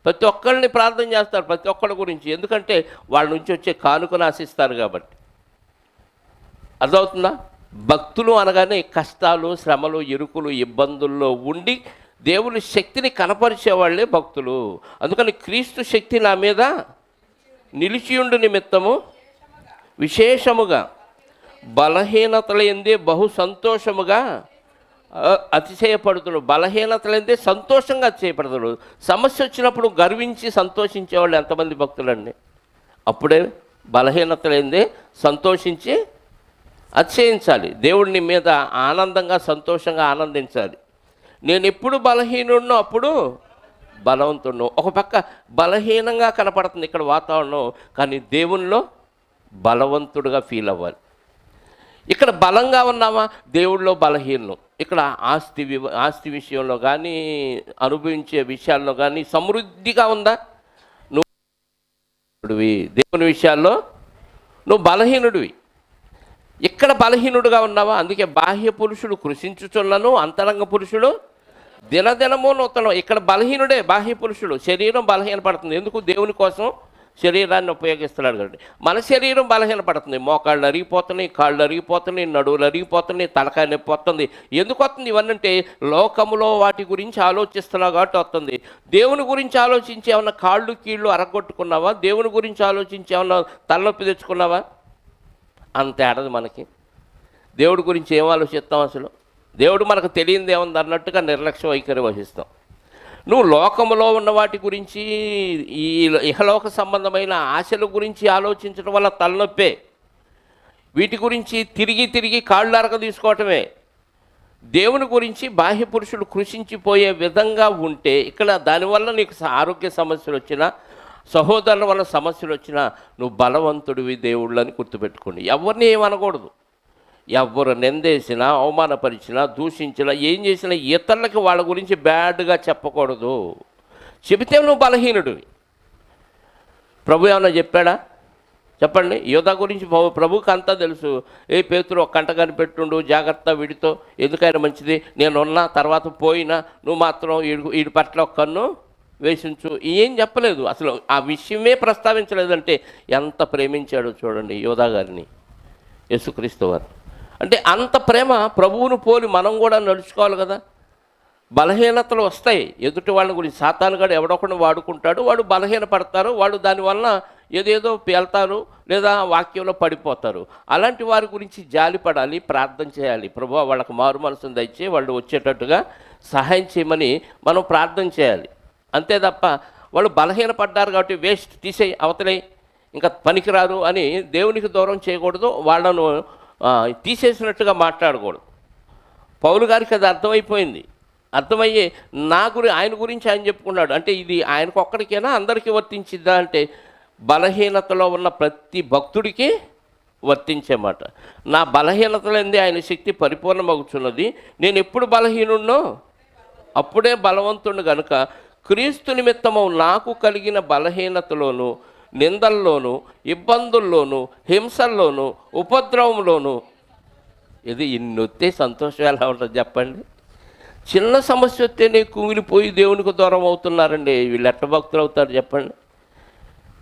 ప్రతి ఒక్కరిని ప్రార్థన చేస్తారు, ప్రతి ఒక్కరి గురించి. ఎందుకంటే వాళ్ళ నుంచి వచ్చే కానుకను ఆశిస్తారు కాబట్టి. అర్థమవుతుందా? భక్తులు అనగానే కష్టాలు, శ్రమలు, ఇరుకులు, ఇబ్బందుల్లో ఉండి దేవుని శక్తిని కనపరిచేవాళ్లే భక్తులు. అందుకని క్రీస్తు శక్తి నా మీద నిలిచియుండు నిమిత్తము విశేషముగా బలహీనతలందే బహు సంతోషముగా అతిశయపడుతున్నాడు. బలహీనతలందే సంతోషంగా అతిశయపడుతున్నాడు. సమస్య వచ్చినప్పుడు గర్వించి సంతోషించేవాళ్ళు ఎంతమంది భక్తులండి? అప్పుడే బలహీనతలందే సంతోషించి అతిశయించాలి. దేవుడిని మీద ఆనందంగా సంతోషంగా ఆనందించాలి. నేను ఎప్పుడు బలహీనుడినో అప్పుడు బలవంతుడినో. ఒక పక్క బలహీనంగా కనపడుతుంది ఇక్కడ వాతావరణం, కానీ దేవునిలో బలవంతుడుగా ఫీల్ అవ్వాలి. ఇక్కడ బలంగా ఉన్నామా, దేవుడిలో బలహీనం. ఇక్కడ ఆస్తి విషయంలో కానీ, అనుభవించే విషయాల్లో కానీ సమృద్ధిగా ఉందా, నువ్వు దేవుని విషయాల్లో నువ్వు బలహీనుడివి. ఇక్కడ బలహీనుడుగా ఉన్నావా, అందుకే బాహ్య పురుషుడు కృషించుచున్నను అంతరంగ పురుషుడు దినదినము నూతనం. ఇక్కడ బలహీనుడే బాహ్య పురుషుడు, శరీరం బలహీనపడుతుంది. ఎందుకు, దేవుని కోసం శరీరాన్ని ఉపయోగిస్తున్నాడు కాబట్టి. మన శరీరం బలహీనపడుతుంది, మోకాళ్ళు అరిగిపోతున్నాయి, కాళ్ళు అరిగిపోతున్నాయి, నడువులు అరిగిపోతున్నాయి, తలకాయ నొప్పి వస్తుంది. ఎందుకు వస్తుంది ఇవన్నీ అంటే, లోకములో వాటి గురించి ఆలోచిస్తున్నావు కాబట్టి వస్తుంది. దేవుని గురించి ఆలోచించి ఏమన్నా కాళ్ళు కీళ్ళు అరగొట్టుకున్నావా, దేవుని గురించి ఆలోచించి ఏమన్నా తలనొప్పి తెచ్చుకున్నావా? అంత ఏడది మనకి. దేవుడి గురించి ఏం ఆలోచిస్తాం అసలు? దేవుడు మనకు తెలియంది ఏముంది అన్నట్టుగా నిర్లక్ష్య వైఖరి వహిస్తాం. నువ్వు లోకములో ఉన్న వాటి గురించి, ఈ ఇహలోక సంబంధమైన ఆశల గురించి ఆలోచించడం వల్ల తలనొప్పే. వీటి గురించి తిరిగి తిరిగి కాళ్ళు అరగ తీసుకోవటమే. దేవుని గురించి బాహ్య పురుషుడు కృషించిపోయే విధంగా ఉంటే, ఇక్కడ దానివల్ల నీకు ఆరోగ్య సమస్యలు వచ్చినా, సహోదరుల వల్ల సమస్యలు వచ్చినా, నువ్వు బలవంతుడివి దేవుళ్ళని గుర్తుపెట్టుకోండి. ఎవరిని ఏమనకూడదు. ఎవరు నిందేసినా, అవమానపరిచినా, దూషించినా, ఏం చేసినా ఇతరులకి వాళ్ళ గురించి బ్యాడ్గా చెప్పకూడదు. చెబితే నువ్వు బలహీనుడివి. ప్రభు ఏమన్నా చెప్పాడా? చెప్పండి. యోధా గురించి ప్రభుకి అంతా తెలుసు. పేతురు ఒక కంట కనిపెట్టుండు, జాగ్రత్త, వీడితో ఎందుకైనా మంచిది, నేనున్నా తర్వాత పోయినా నువ్వు మాత్రం వీడి పట్ల ఒక కన్ను వేసించు. ఏం చెప్పలేదు అసలు, ఆ విషయమే ప్రస్తావించలేదంటే ఎంత ప్రేమించాడో చూడండి యోధా గారిని యేసుక్రీస్తు వారు. అంటే అంత ప్రేమ. ప్రభువును పోలి మనం కూడా నడుచుకోవాలి కదా. బలహీనతలు వస్తాయి ఎదుటి వాళ్ళ గురించి. సాతానుగాడు ఎవడొకడిని వాడుకుంటాడు, వాడు బలహీనపడతారు, వాడు దానివల్ల ఏదేదో పేల్తారు లేదా వాక్యంలో పడిపోతారు. అలాంటి వారి గురించి జాలిపడాలి, ప్రార్థన చేయాలి. ప్రభువా వాళ్ళకి మారు మనసును దయచే వాళ్ళు వచ్చేటట్టుగా సహాయం చేయమని మనం ప్రార్థన చేయాలి. అంతే తప్ప వాళ్ళు బలహీనపడ్డారు కాబట్టి వేస్ట్, తీసేయి, అవతలే, ఇంకా పనికిరారు అని దేవునికి దూరం చేయకూడదు, వాళ్ళను తీసేసినట్టుగా మాట్లాడకూడదు. పౌలు గారికి అది అర్థమైపోయింది. అర్థమయ్యే ఆయన గురించి ఆయన చెప్పుకున్నాడు. అంటే ఇది ఆయనకు ఒక్కడికైనా అందరికీ వర్తించిద్దా అంటే, బలహీనతలో ఉన్న ప్రతి భక్తుడికి వర్తించే మాట. నా బలహీనతలందే ఆయన శక్తి పరిపూర్ణమవుతున్నది. నేను ఎప్పుడు బలహీనున్నో అప్పుడే బలవంతుడు గనుక క్రీస్తు నిమిత్తము నాకు కలిగిన బలహీనతలోను, నిందల్లోనూ, ఇబ్బందుల్లోనూ, హింసల్లోనూ, ఉపద్రవంలోనూ, ఇది ఇన్నొత్తే సంతోషం ఎలా ఉంటుంది చెప్పండి. చిన్న సమస్య వస్తేనే కుమిలిపోయి దేవునికి దూరం అవుతున్నారండి. వీళ్ళు ఎట్ట భక్తులు అవుతారు చెప్పండి.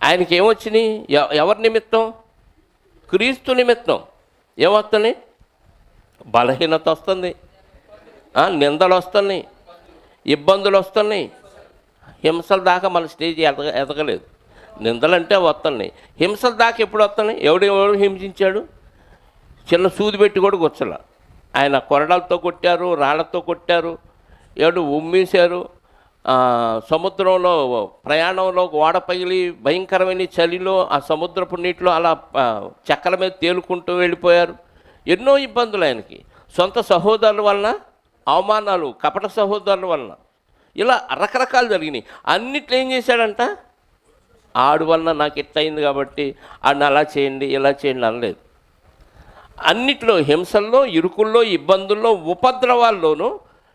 ఆయనకి ఏమొచ్చినాయి? ఎవరి నిమిత్తం? క్రీస్తు నిమిత్తం. ఏమొస్తున్నాయి? బలహీనత వస్తుంది, నిందలు వస్తున్నాయి, ఇబ్బందులు వస్తున్నాయి, హింసల దాకా మన స్టేజ్ ఎదగలేదు. నిందలంటే వస్తున్నాయి, హింసల దాకా ఎప్పుడు వస్తున్నాయి? ఎవడు హింసించాడు? చిన్న సూది పెట్టి కూడా కూర్చోలే. ఆయన కొరడాలతో కొట్టారు, రాళ్లతో కొట్టారు, ఎవడు ఉమ్మేశారు. సముద్రంలో ప్రయాణంలో ఓడ పగిలి భయంకరమైన చలిలో ఆ సముద్రపు నీటిలో అలా చెక్కల మీద తేలుకుంటూ వెళ్ళిపోయారు. ఎన్నో ఇబ్బందులు ఆయనకి, సొంత సహోదరుల వలన అవమానాలు, కపట సహోదరుల వలన, ఇలా రకరకాలు జరిగినాయి. అన్నిట్లో ఏం చేశాడంట? ఆడు వలన నాకు ఇట్టయింది కాబట్టి ఆడిని అలా చేయండి ఇలా చేయండి అనలేదు. అన్నిట్లో, హింసల్లో, ఇరుకుల్లో, ఇబ్బందుల్లో, ఉపద్రవాల్లోనూ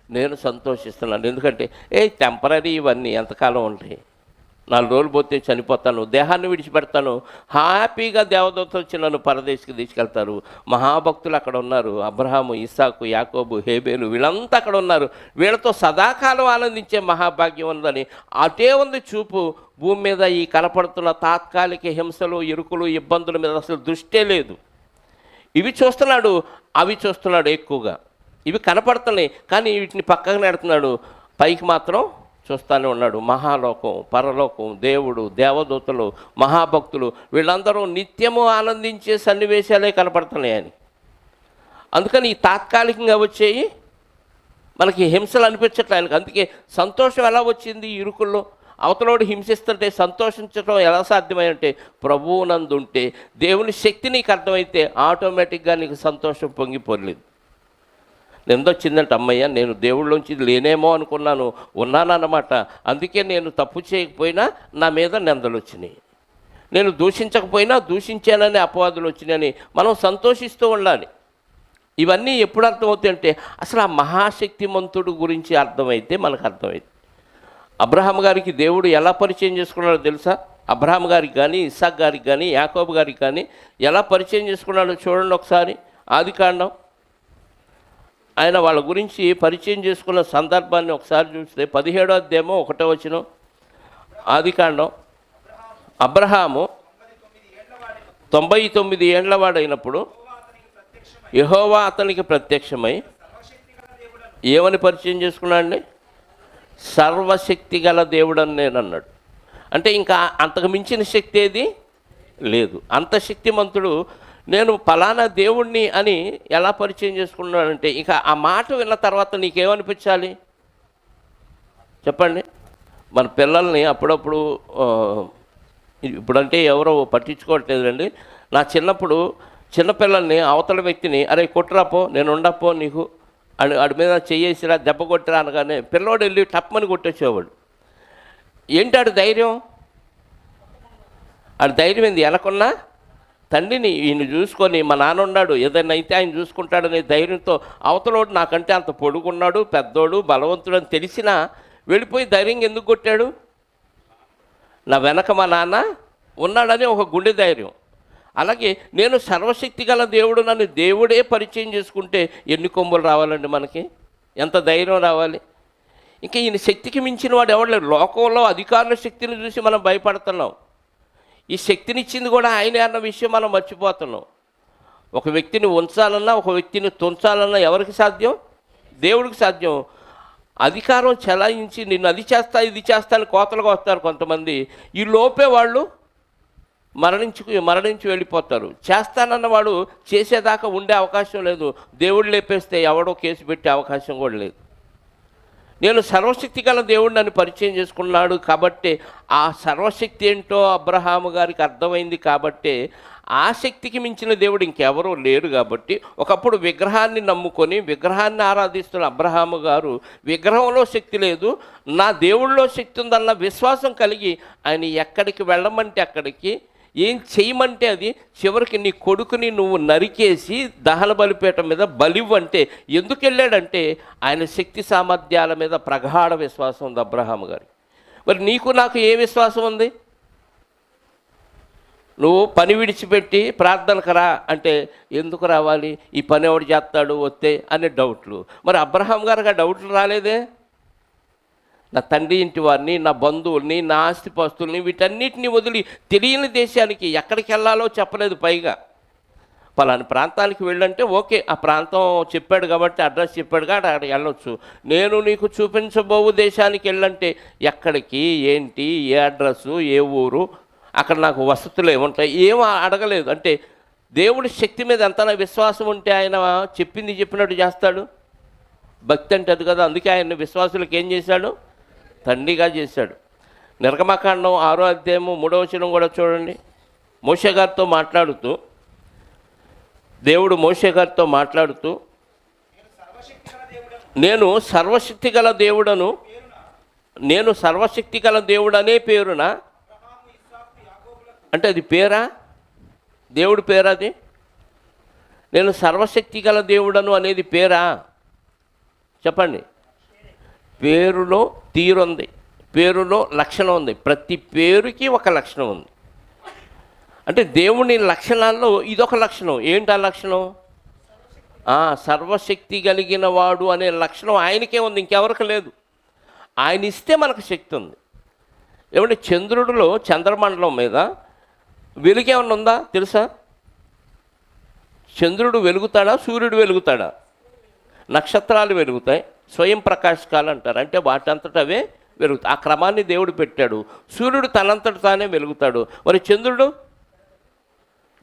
నేను సంతోషిస్తున్నాను. ఎందుకంటే టెంపరీ, ఇవన్నీ ఎంతకాలం ఉంటాయి, 4 రోజులు పోతే చనిపోతాను, దేహాన్ని విడిచిపెడతాను. హ్యాపీగా దేవదూతలు వచ్చి నన్ను పరదేశికి తీసుకెళ్తారు. మహాభక్తులు అక్కడ ఉన్నారు, అబ్రహాము, ఇస్సాకు, యాకోబు, హేబేలు, వీళ్ళంతా అక్కడ ఉన్నారు. వీళ్ళతో సదాకాలం ఆనందించే మహాభాగ్యం ఉందని అటే ఉంది చూపు. భూమి మీద ఈ కనపడుతున్న తాత్కాలిక హింసలు, ఇరుకులు, ఇబ్బందుల మీద అసలు దృష్టే లేదు. ఇవి చూస్తున్నాడు, అవి చూస్తున్నాడు ఎక్కువగా. ఇవి కనపడుతున్నాయి కానీ వీటిని పక్కకు నెడుతున్నాడు, పైకి మాత్రం చూస్తూనే ఉన్నాడు. మహాలోకం, పరలోకం, దేవుడు, దేవదూతలు, మహాభక్తులు, వీళ్ళందరూ నిత్యము ఆనందించే సన్నివేశాలే కనపడుతున్నాయి అని. అందుకని ఈ తాత్కాలికంగా వచ్చేయి మనకి హింసలు అనిపించట్లే ఆయనకు. అందుకే సంతోషం ఎలా వచ్చింది? ఇరుకుల్లో అవతలోడు హింసిస్తుంటే సంతోషించడం ఎలా సాధ్యమైంటే ప్రభువునందు ఉంటే దేవుని శక్తి నీకు అర్థమైతే ఆటోమేటిక్గా నీకు సంతోషం పొంగిపోలేదు. నిందొచ్చిందంటే అమ్మయ్య నేను దేవుళ్ళలోంచి లేనేమో అనుకున్నాను, ఉన్నానన్నమాట, అందుకే నేను తప్పు చేయకపోయినా నా మీద నిందలు వచ్చినాయి, నేను దూషించకపోయినా దూషించానని అపవాదులు వచ్చినాయని మనం సంతోషిస్తూ ఉండాలి. ఇవన్నీ ఎప్పుడు అర్థమవుతాయంటే అసలు ఆ మహాశక్తిమంతుడు గురించి అర్థమైతే మనకు అర్థమైంది. అబ్రహాం గారికి దేవుడు ఎలా పరిచయం చేసుకున్నాడో తెలుసా? అబ్రహాం గారికి కానీ, ఇస్సాక్ గారికి కానీ, యాకోబు గారికి కానీ ఎలా పరిచయం చేసుకున్నాడో చూడండి ఒకసారి. ఆదికాండం ఆయన వాళ్ళ గురించి పరిచయం చేసుకున్న సందర్భాన్ని ఒకసారి చూస్తే 17వ అధ్యాయం 1వ వచనం. ఆదికాండం. అబ్రహాము 99 ఏండ్ల వాడైనప్పుడు యెహోవా అతనికి ప్రత్యక్షమై ఏమని పరిచయం చేసుకున్నాడండి? సర్వశక్తి గల దేవుడని నేను అన్నాడు. అంటే ఇంకా అంతకు మించిన శక్తి ఏది లేదు. అంత శక్తిమంతుడు నేను ఫలానా దేవుణ్ణి అని ఎలా పరిచయం చేసుకున్నాడంటే ఇక ఆ మాట విన్న తర్వాత నీకేమనిపించాలి చెప్పండి? మన పిల్లల్ని అప్పుడప్పుడు ఇప్పుడంటే ఎవరో పట్టించుకోవట్లేదండి. నా చిన్నప్పుడు చిన్నపిల్లల్ని అవతల వ్యక్తిని అరే కొట్టురాపో నేను ఉండపో నీకు ఆడి మీద చెయ్యేసిరా దెబ్బ కొట్టిరా అనగానే పిల్లోడు వెళ్ళి టప్మని కొట్టేసేవాడు. ఏంటి ఆడి ధైర్యం? ఆడి ధైర్యం ఏంది? వెనకున్నా తండ్రిని ఈయన చూసుకొని మా నాన్న ఉన్నాడు ఏదైనా అయితే ఆయన చూసుకుంటాడనే ధైర్యంతో అవతలోడు నాకంటే అంత పొడుగున్నాడు, పెద్దోడు, బలవంతుడు అని తెలిసినా వెళ్ళిపోయి ధైర్యంగా ఎందుకు కొట్టాడు? నా వెనక మా నాన్న ఉన్నాడని ఒక గుండె ధైర్యం. అలాగే నేను సర్వశక్తి గల దేవుడు నన్ను దేవుడే పరిచయం చేసుకుంటే ఎన్ని కొమ్ములు రావాలండి మనకి? ఎంత ధైర్యం రావాలి? ఇంకా ఈయన శక్తికి మించిన వాడు ఎవడలేడు. లోకంలో అధికారుల శక్తిని చూసి మనం భయపడుతున్నాం. ఈ శక్తినిచ్చింది కూడా ఆయనే అన్న విషయం మనం మర్చిపోతున్నాం. ఒక వ్యక్తిని ఉంచాలన్నా ఒక వ్యక్తిని తుంచాలన్నా ఎవరికి సాధ్యం? దేవుడికి సాధ్యం. అధికారం చెలాయించి నిన్ను అది చేస్తా ఇది చేస్తా అని కోతలుగా వస్తారు కొంతమంది. ఈ లోపే వాళ్ళు మరణించి వెళ్ళిపోతారు. చేస్తానన్న వాడు చేసేదాకా ఉండే అవకాశం లేదు. దేవుడు లేపేస్తే ఎవడో కేసు పెట్టే అవకాశం కూడా లేదు. నేను సర్వశక్తి గల దేవుడిని నన్ను పరిచయం చేసుకున్నాడు కాబట్టి ఆ సర్వశక్తి ఏంటో అబ్రహాము గారికి అర్థమైంది కాబట్టి ఆ శక్తికి మించిన దేవుడు ఇంకెవరూ లేరు. కాబట్టి ఒకప్పుడు విగ్రహాన్ని నమ్ముకొని విగ్రహాన్ని ఆరాధిస్తున్న అబ్రహాము గారు విగ్రహంలో శక్తి లేదు, నా దేవుళ్ళలో శక్తి ఉందన్న విశ్వాసం కలిగి ఆయన ఎక్కడికి వెళ్ళమంటే అక్కడికి, ఏం చేయమంటే అది, చివరికి నీ కొడుకుని నువ్వు నరికేసి దహన బలిపీఠం మీద బలివ్వంటే ఎందుకు వెళ్ళాడంటే ఆయన శక్తి సామర్థ్యాల మీద ప్రగాఢ విశ్వాసం ఉంది అబ్రహాము గారికి. మరి నీకు నాకు ఏ విశ్వాసం ఉంది? నువ్వు పని విడిచిపెట్టి ప్రార్థనకు రా అంటే ఎందుకు రావాలి? ఈ పని ఎవడు చేస్తాడు వస్తే అనే డౌట్లు. మరి అబ్రహాం గారికి ఆ డౌట్లు రాలేదే? నా తండ్రి ఇంటి వారిని, నా బంధువుల్ని, నా ఆస్తిపాస్తుల్ని వీటన్నిటిని వదిలి తెలియని దేశానికి ఎక్కడికి వెళ్ళాలో చెప్పలేదు. పైగా పలాని ప్రాంతానికి వెళ్ళంటే ఓకే, ఆ ప్రాంతం చెప్పాడు కాబట్టి అడ్రస్ చెప్పాడు కాబట్టి అక్కడికి వెళ్ళొచ్చు. నేను నీకు చూపించబోవు దేశానికి వెళ్ళంటే ఎక్కడికి, ఏంటి, ఏ అడ్రస్సు, ఏ ఊరు, అక్కడ నాకు వసతులు ఏముంటాయి, ఏం అడగలేదు. అంటే దేవుడి శక్తి మీద ఎంత విశ్వాసం ఉంటే ఆయన చెప్పింది చెప్పినట్టు చేస్తాడు. భక్తి అంటే అది కదా. అందుకే ఆయన విశ్వాసులకు ఏం చేశాడు? తండ్రిగా చేశాడు. నిర్గమకాండం 6వ అధ్యాయం 3వ వచనం కూడా చూడండి. మోషే గారితో మాట్లాడుతూ దేవుడు మోషే గారితో మాట్లాడుతూ నేను సర్వశక్తి గల దేవుడను, నేను సర్వశక్తి గల దేవుడనే పేరున, అంటే అది పేరా? దేవుడి పేరా అది? నేను సర్వశక్తి గల దేవుడను అనేది పేరా? చెప్పండి. పేరులో తీరుంది, పేరులో లక్షణం ఉంది. ప్రతి పేరుకి ఒక లక్షణం ఉంది. అంటే దేవుని లక్షణాల్లో ఇదొక లక్షణం. ఏంటి ఆ లక్షణం? సర్వశక్తి కలిగిన వాడు అనే లక్షణం ఆయనకే ఉంది, ఇంకెవరికి లేదు. ఆయన ఇస్తే మనకు శక్తి ఉంది. ఏమంటే చంద్రుడిలో, చంద్రమండలం మీద వెలుగేమన్నా ఉందా తెలుసా? చంద్రుడు వెలుగుతాడా? సూర్యుడు వెలుగుతాడా? నక్షత్రాలు వెలుగుతాయి, స్వయం ప్రకాశకాలు అంటారు. అంటే వాటంతట అవే వెలుగుతాయి. ఆ క్రమాన్ని దేవుడు పెట్టాడు. సూర్యుడు తనంతట తానే వెలుగుతాడు. మరి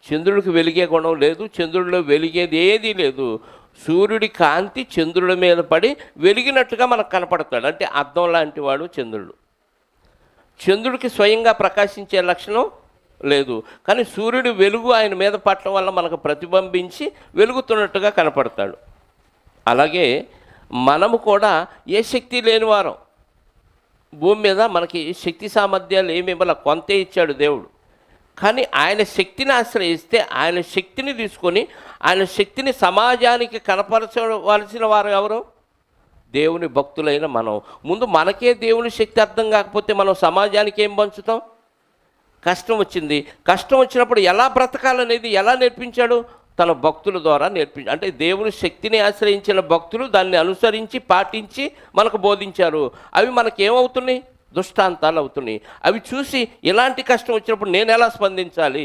చంద్రుడికి వెలిగే గుణం లేదు, చంద్రుడిలో వెలిగేది ఏదీ లేదు. సూర్యుడి కాంతి చంద్రుడి మీద పడి వెలిగినట్టుగా మనకు కనపడతాడు. అంటే అద్దం లాంటి వాడు చంద్రుడు. చంద్రుడికి స్వయంగా ప్రకాశించే లక్షణం లేదు, కానీ సూర్యుడి వెలుగు ఆయన మీద పడటం వల్ల మనకు ప్రతిబింబించి వెలుగుతున్నట్టుగా కనపడతాడు. అలాగే మనము కూడా ఏ శక్తి లేని వారం, భూమి మీద మనకి శక్తి సామర్థ్యాలు ఏమి ఇవ్వాల, కొంతే ఇచ్చాడు దేవుడు. కానీ ఆయన శక్తిని ఆశ్రయిస్తే ఆయన శక్తిని తీసుకొని ఆయన శక్తిని సమాజానికి కనపరచవలసిన వారు ఎవరు? దేవుని భక్తులైన మనం. ముందు మనకే దేవుని శక్తి అర్థం కాకపోతే మనం సమాజానికి ఏం పంచుతాం? కష్టం వచ్చింది, కష్టం వచ్చినప్పుడు ఎలా బ్రతకాలనేది ఎలా నేర్పించాడు? తన భక్తుల ద్వారా నేర్పించాడు. అంటే దేవుని శక్తిని ఆశ్రయించిన భక్తులు దాన్ని అనుసరించి పాటించి మనకు బోధించారు. అవి మనకేమవుతున్నాయి? దృష్టాంతాలు అవుతున్నాయి. అవి చూసి ఇలాంటి కష్టం వచ్చినప్పుడు నేను ఎలా స్పందించాలి?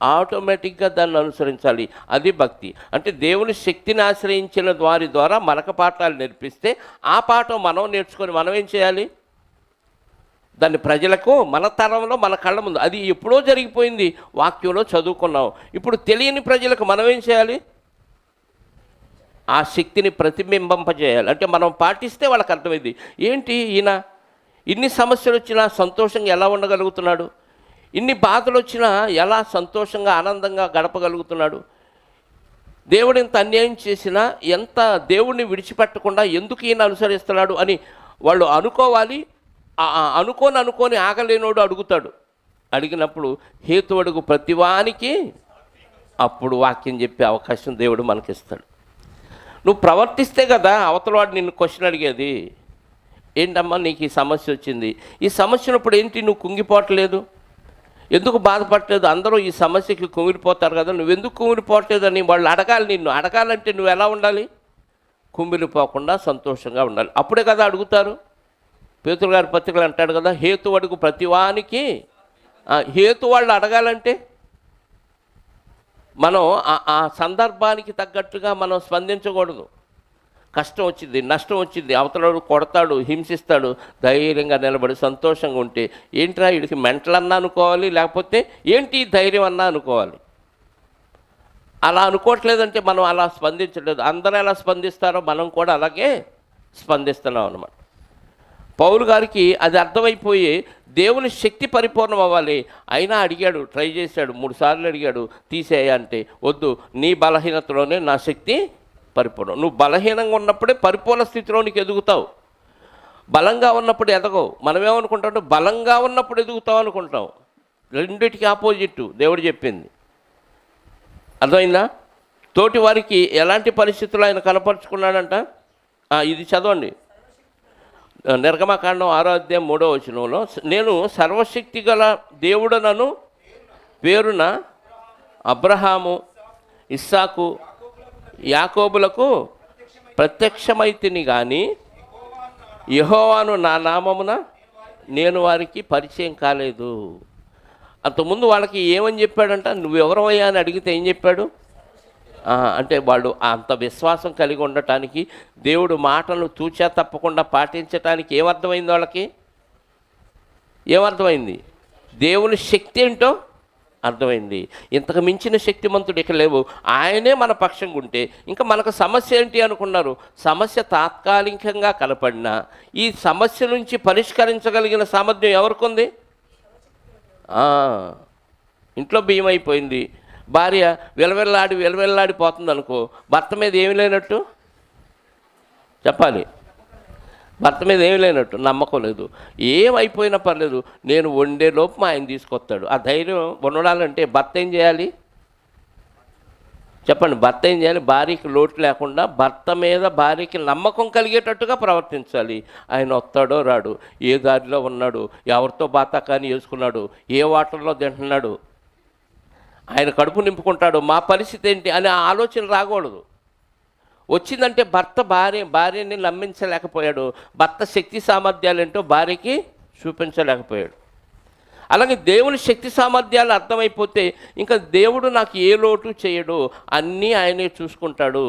ఆటోమేటిక్గా దాన్ని అనుసరించాలి. అది భక్తి. అంటే దేవుని శక్తిని ఆశ్రయించిన వారి ద్వారా మనకు పాఠాలు నేర్పిస్తే ఆ పాఠం మనం నేర్చుకొని మనం ఏం చేయాలి? దాన్ని ప్రజలకు మన తరంలో మన కళ్ళ ముందు, అది ఎప్పుడో జరిగిపోయింది, వాక్యంలో చదువుకున్నాం. ఇప్పుడు తెలియని ప్రజలకు మనం ఏం చేయాలి? ఆ శక్తిని ప్రతిబింబింపజేయాలి. అంటే మనం పాటిస్తే వాళ్ళకి అర్థమైంది, ఏంటి ఈయన ఇన్ని సమస్యలు వచ్చినా సంతోషంగా ఎలా ఉండగలుగుతున్నాడు, ఇన్ని బాధలు వచ్చినా ఎలా సంతోషంగా ఆనందంగా గడపగలుగుతున్నాడు, దేవుడు ఎంత అన్యాయం చేసినా ఎంత దేవుడిని విడిచిపెట్టకుండా ఎందుకు ఈయన అనుసరిస్తున్నాడు అని వాళ్ళు అనుకోవాలి. అనుకోని ఆగలేనోడు అడుగుతాడు. అడిగినప్పుడు హేతు అడుగు ప్రతివానికి అప్పుడు వాక్యం చెప్పే అవకాశం దేవుడు మనకిస్తాడు. నువ్వు ప్రవర్తిస్తే కదా అవతలవాడు నిన్ను క్వశ్చన్ అడిగేది. ఏంటమ్మా నీకు ఈ సమస్య వచ్చింది, ఈ సమస్య ఉన్నప్పుడు ఏంటి నువ్వు కుంగిపోవట్లేదు, ఎందుకు బాధపడలేదు? అందరూ ఈ సమస్యకి కుమిలిపోతారు కదా, నువ్వెందుకు కుమిలిపోవట్లేదని వాళ్ళు అడగాలి. నిన్ను అడగాలంటే నువ్వు ఎలా ఉండాలి? కుమిలిపోకుండా సంతోషంగా ఉండాలి. అప్పుడే కదా అడుగుతారు. పేతురు గారి పత్రికలు అంటాడు కదా, హేతు అడుగు ప్రతివానికి. హేతు వాళ్ళు అడగాలంటే మనం ఆ సందర్భానికి తగ్గట్టుగా మనం స్పందించకూడదు. కష్టం వచ్చింది, నష్టం వచ్చింది, అవతలడు కొడతాడు, హింసిస్తాడు, ధైర్యంగా నిలబడి సంతోషంగా ఉంటే ఏంట్రా వీడికి మెంటలన్నా అనుకోవాలి, లేకపోతే ఏంటి ధైర్యం అన్నా అనుకోవాలి. అలా అనుకోవట్లేదంటే మనం అలా స్పందించలేదు. అందరూ ఎలా స్పందిస్తారో మనం కూడా అలాగే స్పందిస్తున్నాం అన్నమాట. పౌలు గారికి అది అర్థమైపోయి దేవుని శక్తి పరిపూర్ణం అవ్వాలి. అయినా అడిగాడు, ట్రై చేశాడు, 3 సార్లు అడిగాడు తీసేయ అంటే, వద్దు నీ బలహీనతలోనే నా శక్తి పరిపూర్ణం. నువ్వు బలహీనంగా ఉన్నప్పుడే పరిపూర్ణ స్థితిలో నీకు ఎదుగుతావు. బలంగా ఉన్నప్పుడు ఎదగవు. మనమేమనుకుంటాం? బలంగా ఉన్నప్పుడు ఎదుగుతావు అనుకుంటాం. రెండిటికి ఆపోజిట్ దేవుడు చెప్పింది. అర్థమైందా? తోటి వారికి ఎలాంటి పరిస్థితులు ఆయన కనపరుచుకున్నాడంట. ఇది చదవండి, నిర్గమకాండం 6వ అధ్యాయం 3వ వచనంలో, నేను సర్వశక్తి గల దేవుడనను పేరున అబ్రహాము, ఇస్సాకు, యాకోబులకు ప్రత్యక్షమైతిని కానీ యెహోవాను నా నామమున నేను వారికి పరిచయం కాలేదు. అంతకుముందు వాళ్ళకి ఏమని చెప్పాడంట? నువ్వెవరవయ్యా అని అడిగితే ఏం చెప్పాడు? అంటే వాళ్ళు అంత విశ్వాసం కలిగి ఉండటానికి, దేవుడు మాటలను తూచా తప్పకుండా పాటించటానికి ఏమర్థమైంది? వాళ్ళకి ఏమర్థమైంది? దేవుని శక్తి ఏంటో అర్థమైంది. ఇంతకు మించిన శక్తిమంతుడు ఇక లేవు. ఆయనే మన పక్షంగా ఉంటే ఇంకా మనకు సమస్య ఏంటి అనుకున్నారు? సమస్య తాత్కాలికంగా కనపడినా ఈ సమస్య నుంచి పరిష్కరించగలిగిన సామర్థ్యం ఎవరికి ఉంది? ఇంట్లో బియ్యం అయిపోయింది, భార్య విలవిల్లాడిపోతుంది అనుకో, భర్త మీద ఏమి లేనట్టు చెప్పాలి. భర్త మీద ఏమి లేనట్టు, నమ్మకం లేదు. ఏమైపోయినా పర్లేదు, నేను వండే లోపు మా ఆయన తీసుకొస్తాడు. ఆ ధైర్యం ఉండడాలంటే భర్త ఏం చేయాలి చెప్పండి? భర్త ఏం చేయాలి? భార్యకి లోటు లేకుండా భర్త మీద భార్యకి నమ్మకం కలిగేటట్టుగా ప్రవర్తించాలి. ఆయన వస్తాడో రాడు, ఏ దారిలో ఉన్నాడు, ఎవరితో బాతాకాని వేసుకున్నాడు, ఏ వాటర్లో తింటున్నాడు, ఆయన కడుపు నింపుకుంటాడు, మా పరిస్థితి ఏంటి అనే ఆలోచన రాకూడదు. వచ్చిందంటే భార్యని నమ్మించలేకపోయాడు, భర్త శక్తి సామర్థ్యాలు ఏంటో భార్యకి చూపించలేకపోయాడు. అలాగే దేవుని శక్తి సామర్థ్యాలు అర్థమైపోతే ఇంకా దేవుడు నాకు ఏ లోటు చేయడు, అన్నీ ఆయనే చూసుకుంటాడు,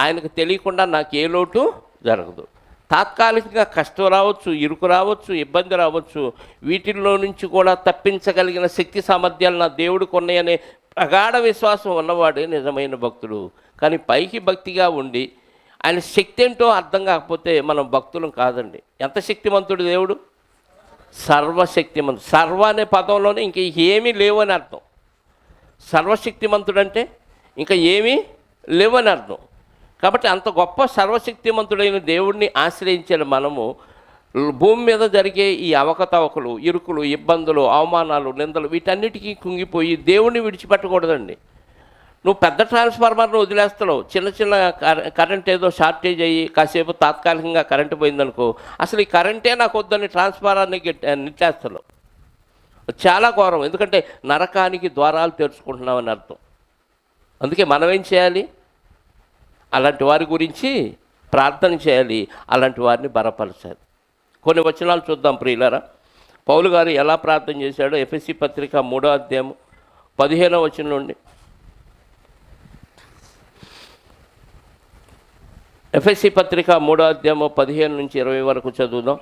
ఆయనకు తెలియకుండా నాకు ఏ లోటు జరగదు. తాత్కాలికంగా కష్టం రావచ్చు, ఇరుకు రావచ్చు, ఇబ్బంది రావచ్చు, వీటిల్లో నుంచి కూడా తప్పించగలిగిన శక్తి సామర్థ్యాలు నా దేవుడికి ఉన్నాయనే ప్రగాఢ విశ్వాసం ఉన్నవాడే నిజమైన భక్తుడు. కానీ పైకి భక్తిగా ఉండి ఆయన శక్తి ఏంటో అర్థం కాకపోతే మనం భక్తులం కాదండి. ఎంత శక్తిమంతుడు దేవుడు! సర్వశక్తిమంతుడు. సర్వ అనే పదంలోనే ఇంక ఏమీ లేవు అని అర్థం. సర్వశక్తిమంతుడు అంటే ఇంకా ఏమీ లేవని అర్థం. కాబట్టి అంత గొప్ప సర్వశక్తిమంతుడైన దేవుడిని ఆశ్రయించిన మనము భూమి మీద జరిగే ఈ అవకతవకలు, ఇరుకులు, ఇబ్బందులు, అవమానాలు, నిందలు వీటన్నిటికీ కుంగిపోయి దేవుడిని విడిచిపెట్టకూడదండి. నువ్వు పెద్ద ట్రాన్స్ఫార్మర్ను వదిలేస్తున్నావు, చిన్న చిన్న కరెంట్ ఏదో షార్టేజ్ అయ్యి కాసేపు తాత్కాలికంగా కరెంటు పోయిందనుకో, అసలు ఈ కరెంటే నాకు వద్దని ట్రాన్స్ఫార్మర్ని నెట్టేస్తున్నావు. చాలా ఘోరం. ఎందుకంటే నరకానికి ద్వారాలు తెరుచుకుంటున్నామని అర్థం. అందుకే మనం ఏం చేయాలి? అలాంటి వారి గురించి ప్రార్థన చేయాలి, అలాంటి వారిని బలపరచాలి. కొన్ని వచనాలు చూద్దాం ప్రియులారా. పౌలు గారు ఎలా ప్రార్థన చేశాడో ఎఫెసీ పత్రిక 3వ అధ్యాయం 15వ వచనం నుండి. ఎఫెసీ పత్రిక 3వ అధ్యాయం 15 నుంచి 20 వరకు చదువుదాం.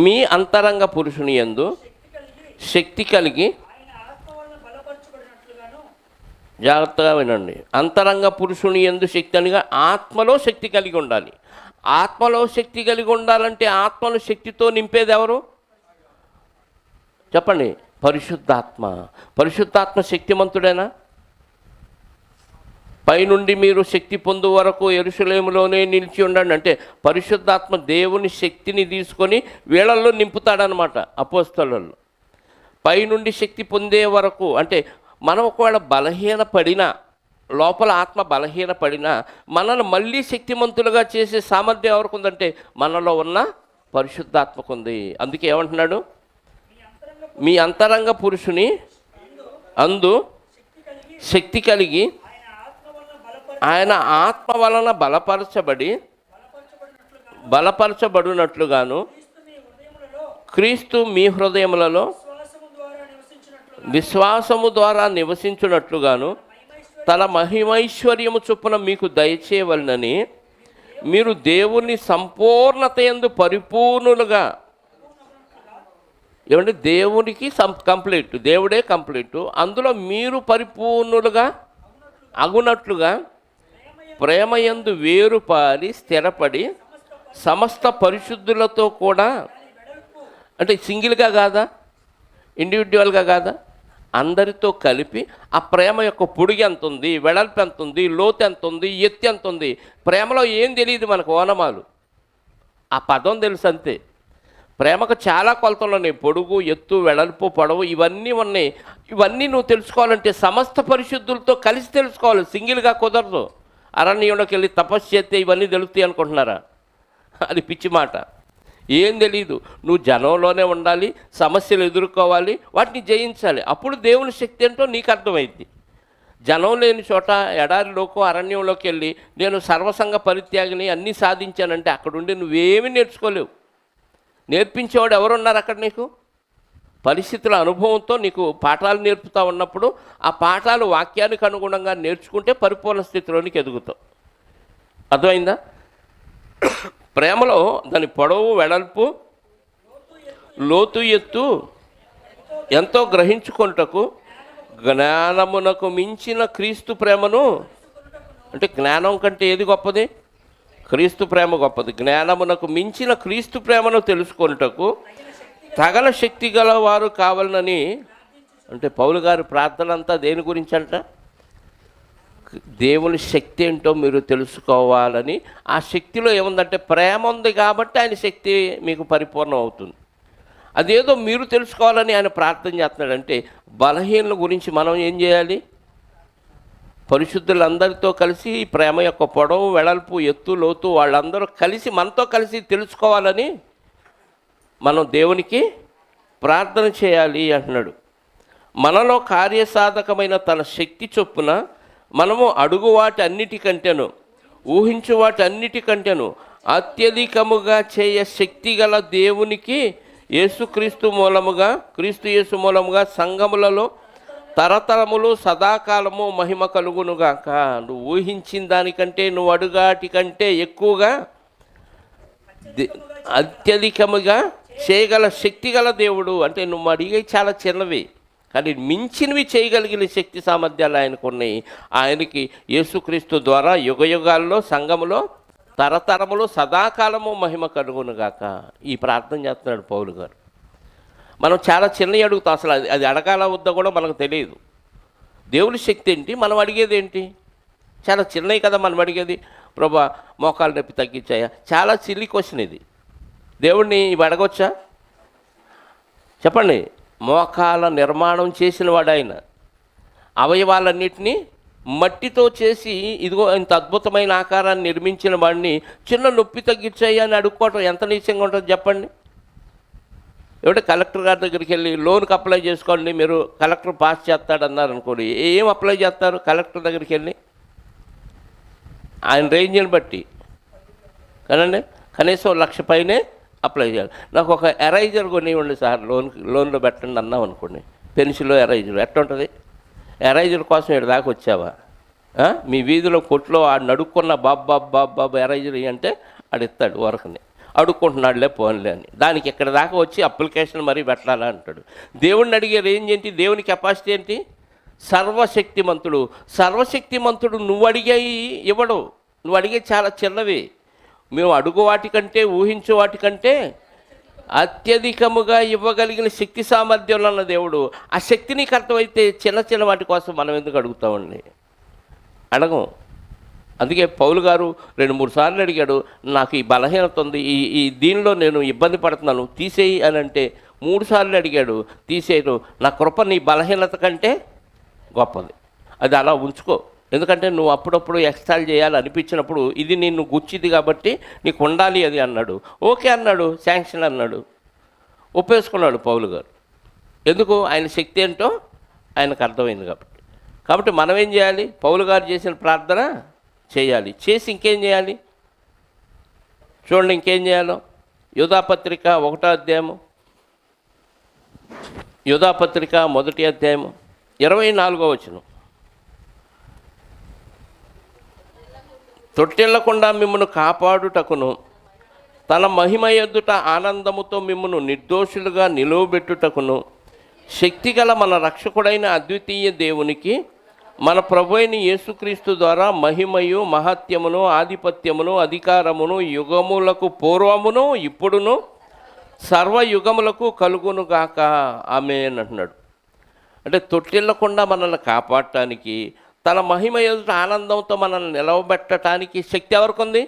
మీ అంతరంగ పురుషుని యందు శక్తి కలిగి, జాగ్రత్తగా వినండి, అంతరంగ పురుషుని యందు శక్తి అనగా ఆత్మలో శక్తి కలిగి ఉండాలి. ఆత్మలో శక్తి కలిగి ఉండాలంటే ఆత్మను శక్తితో నింపేది ఎవరు చెప్పండి? పరిశుద్ధాత్మ. పరిశుద్ధాత్మ శక్తిమంతుడేనా? పైనుండి మీరు శక్తి పొందు వరకు యెరూషలేములోనే నిలిచి ఉండండి అంటే పరిశుద్ధాత్మ దేవుని శక్తిని తీసుకొని వీళ్ళల్లో నింపుతాడనమాట. అపోస్తలుల్లో పైనుండి శక్తి పొందే వరకు అంటే మనం ఒకవేళ బలహీనపడినా, లోపల ఆత్మ బలహీనపడినా మనల్ని మళ్ళీ శక్తిమంతులుగా చేసే సామర్థ్యం ఎవరికి ఉందంటే మనలో ఉన్న పరిశుద్ధాత్మకు ఉంది. అందుకే ఏమంటున్నాడు? మీ అంతరంగ పురుషుని అందు శక్తి కలిగి ఆయన ఆత్మ వలన బలపరచబడినట్లుగాను క్రీస్తు మీ హృదయములలో విశ్వాసము ద్వారా నివసించున్నట్లుగాను తన మహిమైశ్వర్యము చొప్పున మీకు దయచేయవలనని మీరు దేవుని సంపూర్ణత యందు పరిపూర్ణులుగా, ఏమంటే దేవునికి కంప్లీట్, దేవుడే కంప్లీట్, అందులో మీరు పరిపూర్ణులుగా అగునట్లుగా ప్రేమయందు వేరుపారి స్థిరపడి సమస్త పరిశుద్ధులతో కూడా, అంటే సింగిల్గా కాదా, ఇండివిజువల్గా కాదా, అందరితో కలిపి ఆ ప్రేమ యొక్క పొడుగు ఎంత ఉంది, వెడల్పు ఎంత ఉంది, లోతు ఎంత ఉంది, ఎత్తు ఎంత ఉంది. ప్రేమలో ఏం తెలియదు మనకు, ఓనమాలు ఆ పదం తెలుసు అంతే. ప్రేమకు చాలా కొలతలు ఉన్నాయి, పొడుగు, ఎత్తు, వెడల్పు, పొడవు ఇవన్నీ ఉన్నాయి. ఇవన్నీ నువ్వు తెలుసుకోవాలంటే సమస్త పరిశుద్ధులతో కలిసి తెలుసుకోవాలి, సింగిల్గా కుదరదు. అరణ్యంలోకి వెళ్ళి తపస్సు చేస్తే ఇవన్నీ తెలుస్తాయి అనుకుంటున్నారా? అది పిచ్చి మాట. ఏం తెలీదు. నువ్వు జనంలోనే ఉండాలి, సమస్యలు ఎదుర్కోవాలి, వాటిని జయించాలి. అప్పుడు దేవుని శక్తి ఏంటో నీకు అర్థమైంది. జనం లేని చోట ఎడారిలోకో అరణ్యంలోకి వెళ్ళి నేను సర్వసంగ పరిత్యాగిని అన్నీ సాధించానంటే అక్కడుండి నువ్వేమీ నేర్చుకోలేవు. నేర్పించేవాడు ఎవరున్నారు అక్కడ? నీకు పరిస్థితుల అనుభవంతో నీకు పాఠాలు నేర్పుతూ ఉన్నప్పుడు ఆ పాఠాలు వాక్యానికి అనుగుణంగా నేర్చుకుంటే పరిపూర్ణ స్థితిలోనికి ఎదుగుతావు. అర్థమైందా? ప్రేమలో దాని పొడవు, వెడల్పు, లోతు, ఎత్తు ఎంతో గ్రహించుకొనుటకు జ్ఞానమునకు మించిన క్రీస్తు ప్రేమను, అంటే జ్ఞానం కంటే ఏది గొప్పది? క్రీస్తు ప్రేమ గొప్పది. జ్ఞానమునకు మించిన క్రీస్తు ప్రేమను తెలుసుకొనుటకు తగల శక్తి గలవారు కావాలని, అంటే పౌలు గారి ప్రార్థన అంతా దేని గురించి అంట? దేవుని శక్తి ఏంటో మీరు తెలుసుకోవాలని. ఆ శక్తిలో ఏముందంటే ప్రేమ ఉంది కాబట్టి ఆయన శక్తి మీకు పరిపూర్ణం అవుతుంది. అదేదో మీరు తెలుసుకోవాలని ఆయన ప్రార్థన చేస్తున్నాడంటే బలహీనల గురించి మనం ఏం చేయాలి? పరిశుద్ధులందరితో కలిసి ప్రేమ యొక్క పొడవు, వెడల్పు, ఎత్తు, లోతు వాళ్ళందరూ కలిసి మనతో కలిసి తెలుసుకోవాలని మనం దేవునికి ప్రార్థన చేయాలి అంటున్నాడు. మనలో కార్యసాధకమైన తన శక్తి చొప్పున మనము అడుగు వాటి అన్నిటికంటేను ఊహించు వాటి అన్నిటికంటేను అత్యధికముగా చేయ శక్తి గల దేవునికి క్రీస్తు యేసు మూలముగా సంఘములలో తరతరములు సదాకాలము మహిమ కలుగునుగాక. నువ్వు ఊహించిన దానికంటే, నువ్వు అడుగాటి కంటే ఎక్కువగా అత్యధికముగా చేయగల శక్తి గల దేవుడు. అంటే నువ్వు అడిగే చాలా చిన్నవి కానీ మించినవి చేయగలిగిన శక్తి సామర్థ్యాలు ఆయనకు ఉన్నాయి. ఆయనకి యేసుక్రీస్తు ద్వారా యుగయుగాల్లో సంఘములో తరతరములు సదాకాలము మహిమ కలుగునుగాక. ఈ ప్రార్థన చేస్తున్నాడు పౌలు గారు. మనం చాలా చిన్నవి అడుగుతాం, అసలు అది అడగాల వద్దా కూడా మనకు తెలియదు. దేవుని శక్తి ఏంటి, మనం అడిగేది ఏంటి? చాలా చిన్నవి కదా మనం అడిగేది. ప్రభా మోకాలు నొప్పి తగ్గించాయా? చాలా సిల్లీ క్వశ్చన్ ఇది. దేవుడిని ఇవి అడగవచ్చా చెప్పండి? మోకాల నిర్మాణం చేసిన వాడు ఆయన. అవయవాలన్నిటినీ మట్టితో చేసి ఇదిగో ఇంత అద్భుతమైన ఆకారాన్ని నిర్మించిన వాడిని చిన్న నొప్పి తగ్గించాయి అని అడుక్కోవటం ఎంత నీచంగా ఉంటుంది చెప్పండి. ఏమిటో కలెక్టర్ గారి దగ్గరికి వెళ్ళి లోన్కి అప్లై చేసుకోండి, మీరు కలెక్టర్ పాస్ చేస్తాడన్నారు అనుకోండి, ఏం అప్లై చేస్తారు కలెక్టర్ దగ్గరికి వెళ్ళి? ఆయన రేంజ్ని బట్టి కదండి, కనీసం 1,00,000 పైనే అప్లై చేయాలి. నాకు ఒక ఎరైజర్ కొనివ్వండి సార్, లోన్లో పెట్టండి అన్నాం అనుకోండి, పెన్సిల్లో ఎరైజర్ ఎట్లా ఉంటుంది? ఎరైజర్ కోసం ఇక్కడ దాకా వచ్చావా? మీ వీధిలో కొట్లో ఆడు నడుక్కున్న బాబు ఎరైజర్ అంటే ఆడిస్తాడు వరకుని, అడుక్కుంటున్నాడులే పోన్లే అని. దానికి ఇక్కడ దాకా వచ్చి అప్లికేషన్ మరీ పెట్టాలా అంటాడు. దేవుడిని అడిగే రేంజ్ ఏంటి? దేవుని కెపాసిటీ ఏంటి? సర్వశక్తిమంతుడు. సర్వశక్తిమంతుడు నువ్వు అడిగాయి ఇవ్వడు. నువ్వు అడిగే చాలా చిన్నవి. మేము అడుగు వాటికంటే ఊహించే వాటికంటే అత్యధికముగా ఇవ్వగలిగిన శక్తి సామర్థ్యంలో ఉన్న దేవుడు. ఆ శక్తి నీకు అర్థమైతే చిన్న చిన్న వాటి కోసం మనం ఎందుకు అడుగుతామండి? అడగం. అందుకే పౌలు గారు 2-3 సార్లు అడిగాడు, నాకు ఈ బలహీనత ఉంది, ఈ దీనిలో నేను ఇబ్బంది పడుతున్నాను, తీసేయి అని అంటే 3 సార్లు అడిగాడు, తీసేయను. నా కృప నీ బలహీనత కంటే గొప్పది, అది అలా ఉంచుకో. ఎందుకంటే నువ్వు అప్పుడప్పుడు ఎక్స్ట్రాల్ చేయాలి అనిపించినప్పుడు ఇది నిన్ను గుచ్చిది కాబట్టి నీకు ఉండాలి అది అన్నాడు. ఓకే అన్నాడు, శాంక్షన్ అన్నాడు, ఒప్పేసుకున్నాడు పౌలు గారు. ఎందుకు? ఆయన శక్తి ఏంటో ఆయనకు అర్థమైంది కాబట్టి మనం ఏం చేయాలి? పౌలు గారు చేసిన ప్రార్థన చేయాలి. చేసి ఇంకేం చేయాలి చూడండి, ఇంకేం చేయాలో. యూదాపత్రిక 1వ అధ్యాయము, యూదాపత్రిక 1వ అధ్యాయము 24వ వచనం. తొట్టెళ్లకుండా మిమ్మల్ని కాపాడుటకును తన మహిమ ఎదుట ఆనందముతో మిమ్మల్ని నిర్దోషులుగా నిలువబెట్టుటకును శక్తిగల మన రక్షకుడైన అద్వితీయ దేవునికి మన ప్రభు అయిన యేసుక్రీస్తు ద్వారా మహిమయు మహత్యమును ఆధిపత్యమును అధికారమును యుగములకు పూర్వమును ఇప్పుడును సర్వయుగములకు కలుగునుగాక ఆమేన్ అంటున్నాడు. అంటే తొట్టిల్లకుండా మనల్ని కాపాడటానికి, తన మహిమ ఎదుట ఆనందంతో మనల్ని నిలవబెట్టడానికి శక్తి ఎవరికి ఉంది?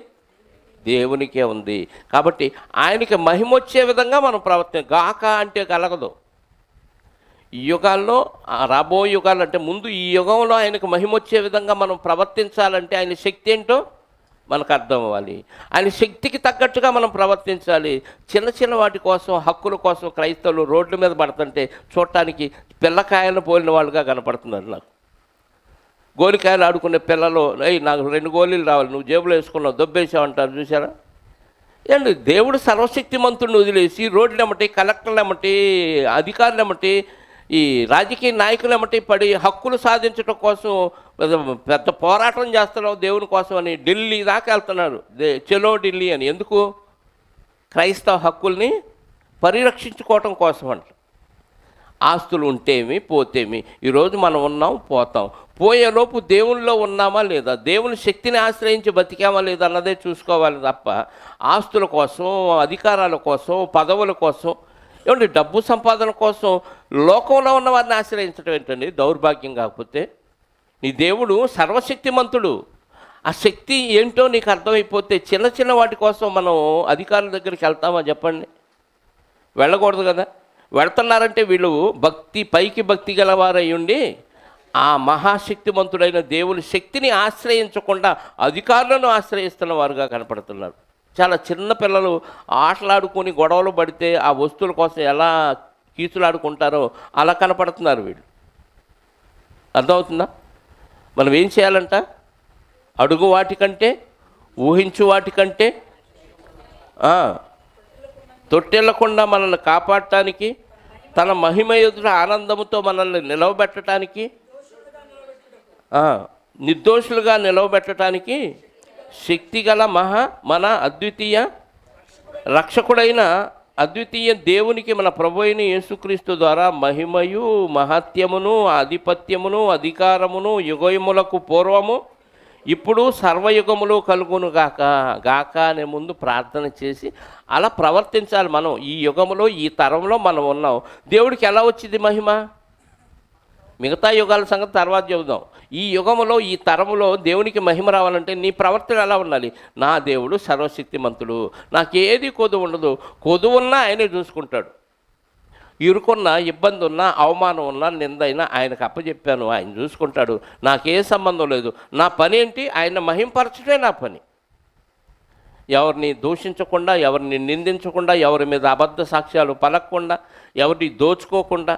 దేవునికే ఉంది. కాబట్టి ఆయనకి మహిమ వచ్చే విధంగా మనం గాక అంటే కలగదు. ఈ యుగాల్లో, రాబో యుగాలు అంటే ముందు ఈ యుగంలో ఆయనకు మహిమ వచ్చే విధంగా మనం ప్రవర్తించాలంటే ఆయన శక్తి ఏంటో మనకు అర్థం అవ్వాలి. ఆయన శక్తికి తగ్గట్టుగా మనం ప్రవర్తించాలి. చిన్న చిన్న వాటి కోసం, హక్కుల కోసం క్రైస్తవులు రోడ్ల మీద పడుతుంటే చూడటానికి పిల్లకాయలను పోలిన వాళ్ళుగా కనపడుతున్నారు. నాకు గోలికాయలు ఆడుకునే పిల్లలు, నాకు 2 గోళీలు రావాలి, నువ్వు జేబులో వేసుకున్నావు, దొబ్బేసావు అంటారు చూసారా? ఏంటి? దేవుడు సర్వశక్తిమంతుడిని వదిలేసి రోడ్లు ఎమ్మటి, కలెక్టర్లు ఎమ్మటి, అధికారులు ఎమ్మటి, ఈ రాజకీయ నాయకులు ఎమ్మటి పడి హక్కులు సాధించడం కోసం పెద్ద పోరాటం చేస్తున్నావు దేవుని కోసం అని ఢిల్లీ దాకా వెళ్తున్నారు. చెలో ఢిల్లీ అని. ఎందుకు? క్రైస్తవ హక్కుల్ని పరిరక్షించుకోవటం కోసం అంట. ఆస్తులు ఉంటేమి పోతేమి, ఈరోజు మనం ఉన్నాం, పోతాం. పోయేలోపు దేవునిలో ఉన్నామా లేదా, దేవుని శక్తిని ఆశ్రయించి బతికామా లేదా అన్నదే చూసుకోవాలి తప్ప ఆస్తుల కోసం, అధికారాల కోసం, పదవుల కోసం, ఏమంటే డబ్బు సంపాదన కోసం లోకంలో ఉన్న వారిని ఆశ్రయించడం ఏంటండి? దౌర్భాగ్యం. కాకపోతే నీ దేవుడు సర్వశక్తిమంతుడు. ఆ శక్తి ఏంటో నీకు అర్థమైపోతే చిన్న చిన్న వాటి కోసం మనం అధికారుల దగ్గరికి వెళ్తామా చెప్పండి? వెళ్ళకూడదు కదా. వెళ్తున్నారంటే వీళ్ళు పైకి భక్తి గలవారై ఉండి ఆ మహాశక్తిమంతుడైన దేవుని శక్తిని ఆశ్రయించకుండా అధికారులను ఆశ్రయిస్తున్న వారుగా కనపడుతున్నారు. చాలా చిన్న పిల్లలు ఆటలాడుకొని గొడవలు పడితే ఆ వస్తువుల కోసం ఎలా కీచులాడుకుంటారో అలా కనపడుతున్నారు వీళ్ళు. అర్థమవుతుందా? మనం ఏం చేయాలంట? అడుగు వాటికంటే, ఊహించు వాటికంటే, తొట్టెళ్లకుండా మనల్ని కాపాడటానికి, తన మహిమ ఎదుట ఆనందముతో మనల్ని నిలవబెట్టడానికి, నిర్దోషులుగా నిలవబెట్టడానికి శక్తిగల మన అద్వితీయ రక్షకుడైన అద్వితీయ దేవునికి మన ప్రభు అయిన యేసుక్రీస్తు ద్వారా మహిమయు మహత్యమును ఆధిపత్యమును అధికారమును యుగములకు పూర్వము ఇప్పుడు సర్వయుగములు కలుగును గాక. గాక అనే ముందు ప్రార్థన చేసి అలా ప్రవర్తించాలి. మనం ఈ యుగములో ఈ తరంలో మనం ఉన్నాం. దేవుడికి ఎలా వచ్చింది మహిమ? మిగతా యుగాల సంగతి తర్వాత చెబుదాం. ఈ యుగములో ఈ తరములో దేవునికి మహిమ రావాలంటే నీ ప్రవర్తన ఎలా ఉండాలి? నా దేవుడు సర్వశక్తిమంతుడు, నాకేది కొదువు ఉండదు. కొదువున్నా ఆయనే చూసుకుంటాడు. ఇరుకున్న ఇబ్బంది ఉన్నా అవమానం ఉన్నా నిందైనా ఆయనకు అప్పచెప్పాను, ఆయన చూసుకుంటాడు. నాకే సంబంధం లేదు. నా పని ఏంటి? ఆయన మహింపరచడే నా పని. ఎవరిని దూషించకుండా, ఎవరిని నిందించకుండా, ఎవరి మీద అబద్ధ సాక్ష్యాలు పలకకుండా, ఎవరిని దోచుకోకుండా,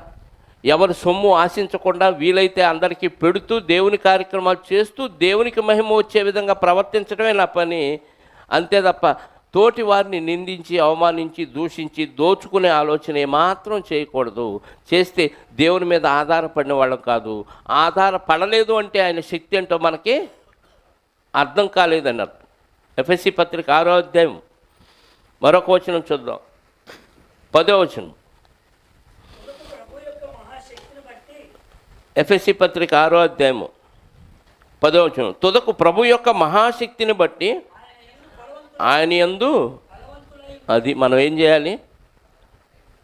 ఎవరి సొమ్ము ఆశించకుండా, వీలైతే అందరికీ పెడుతూ దేవుని కార్యక్రమాలు చేస్తూ దేవునికి మహిమ వచ్చే విధంగా ప్రవర్తించడమే నా పని. అంతే తప్ప తోటి వారిని నిందించి అవమానించి దూషించి దోచుకునే ఆలోచన ఏమాత్రం చేయకూడదు. చేస్తే దేవుని మీద ఆధారపడిన వాళ్ళం కాదు. ఆధారపడలేదు అంటే ఆయన శక్తి ఏంటో మనకి అర్థం కాలేదని అర్థం. ఎఫెసీ పత్రిక 6వ అధ్యాయం మరొక వచనం చూద్దాం. 10వ వచనం. ఎఫెసీ పత్రిక 6వ అధ్యాయము 10వ వచనం. తుదకు ప్రభు యొక్క మహాశక్తిని బట్టి ఆయన యందు, అది మనం ఏం చేయాలి?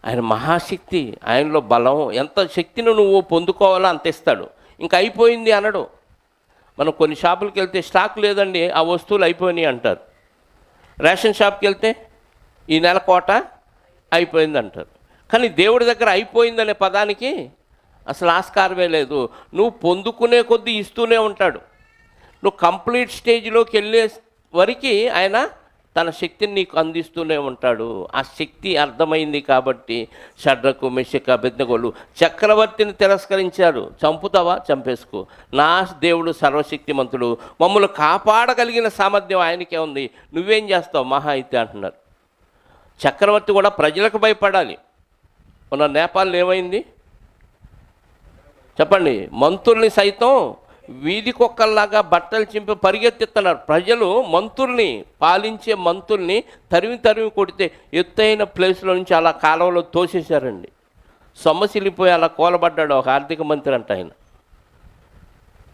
ఆయన మహాశక్తి, ఆయనలో బలం, ఎంత శక్తిని నువ్వు పొందుకోవాలో అంత ఇస్తాడు. ఇంకా అయిపోయింది అనడు. మనం కొన్ని షాపులకు వెళ్తే స్టాక్ లేదండి, ఆ వస్తువులు అయిపోయినాయి అంటారు. రేషన్ షాప్కి వెళ్తే ఈ నెల కోట అయిపోయింది అంటారు. కానీ దేవుడి దగ్గర అయిపోయిందనే పదానికి అసలు ఆస్కారమే లేదు. నువ్వు పొందుకునే కొద్దీ ఇస్తూనే ఉంటాడు. నువ్వు కంప్లీట్ స్టేజ్లోకి వెళ్ళే వరకు ఆయన తన శక్తిని నీకు అందిస్తూనే ఉంటాడు. ఆ శక్తి అర్థమైంది కాబట్టి షడ్రకు మెషక అబేద్నెగోలు చక్రవర్తిని తిరస్కరించారు. చంపుతావా? చంపేసుకో, నా దేవుడు సర్వశక్తిమంతుడు, మమ్మల్ని కాపాడగలిగిన సామర్థ్యం ఆయనకే ఉంది, నువ్వేం చేస్తావు మహా అయితే అంటున్నారు. చక్రవర్తి కూడా ప్రజలకు భయపడాలి. మన నేపాల్లో ఏమైంది చెప్పండి? మంత్రుల్ని సైతం వీధి కుక్కల్లాగా బట్టలు చింపి పరిగెత్తిస్తున్నారు. ప్రజలు మంత్రుల్ని, పాలించే మంత్రుల్ని తరిమి తరిమి కొడితే ఎత్తైన ప్లేస్లో నుంచి అలా కాలువలో తోసేశారండి. సొమ్మసిల్లిపోయి అలా కూలబడ్డాడు ఒక ఆర్థిక మంత్రి అంట ఆయన.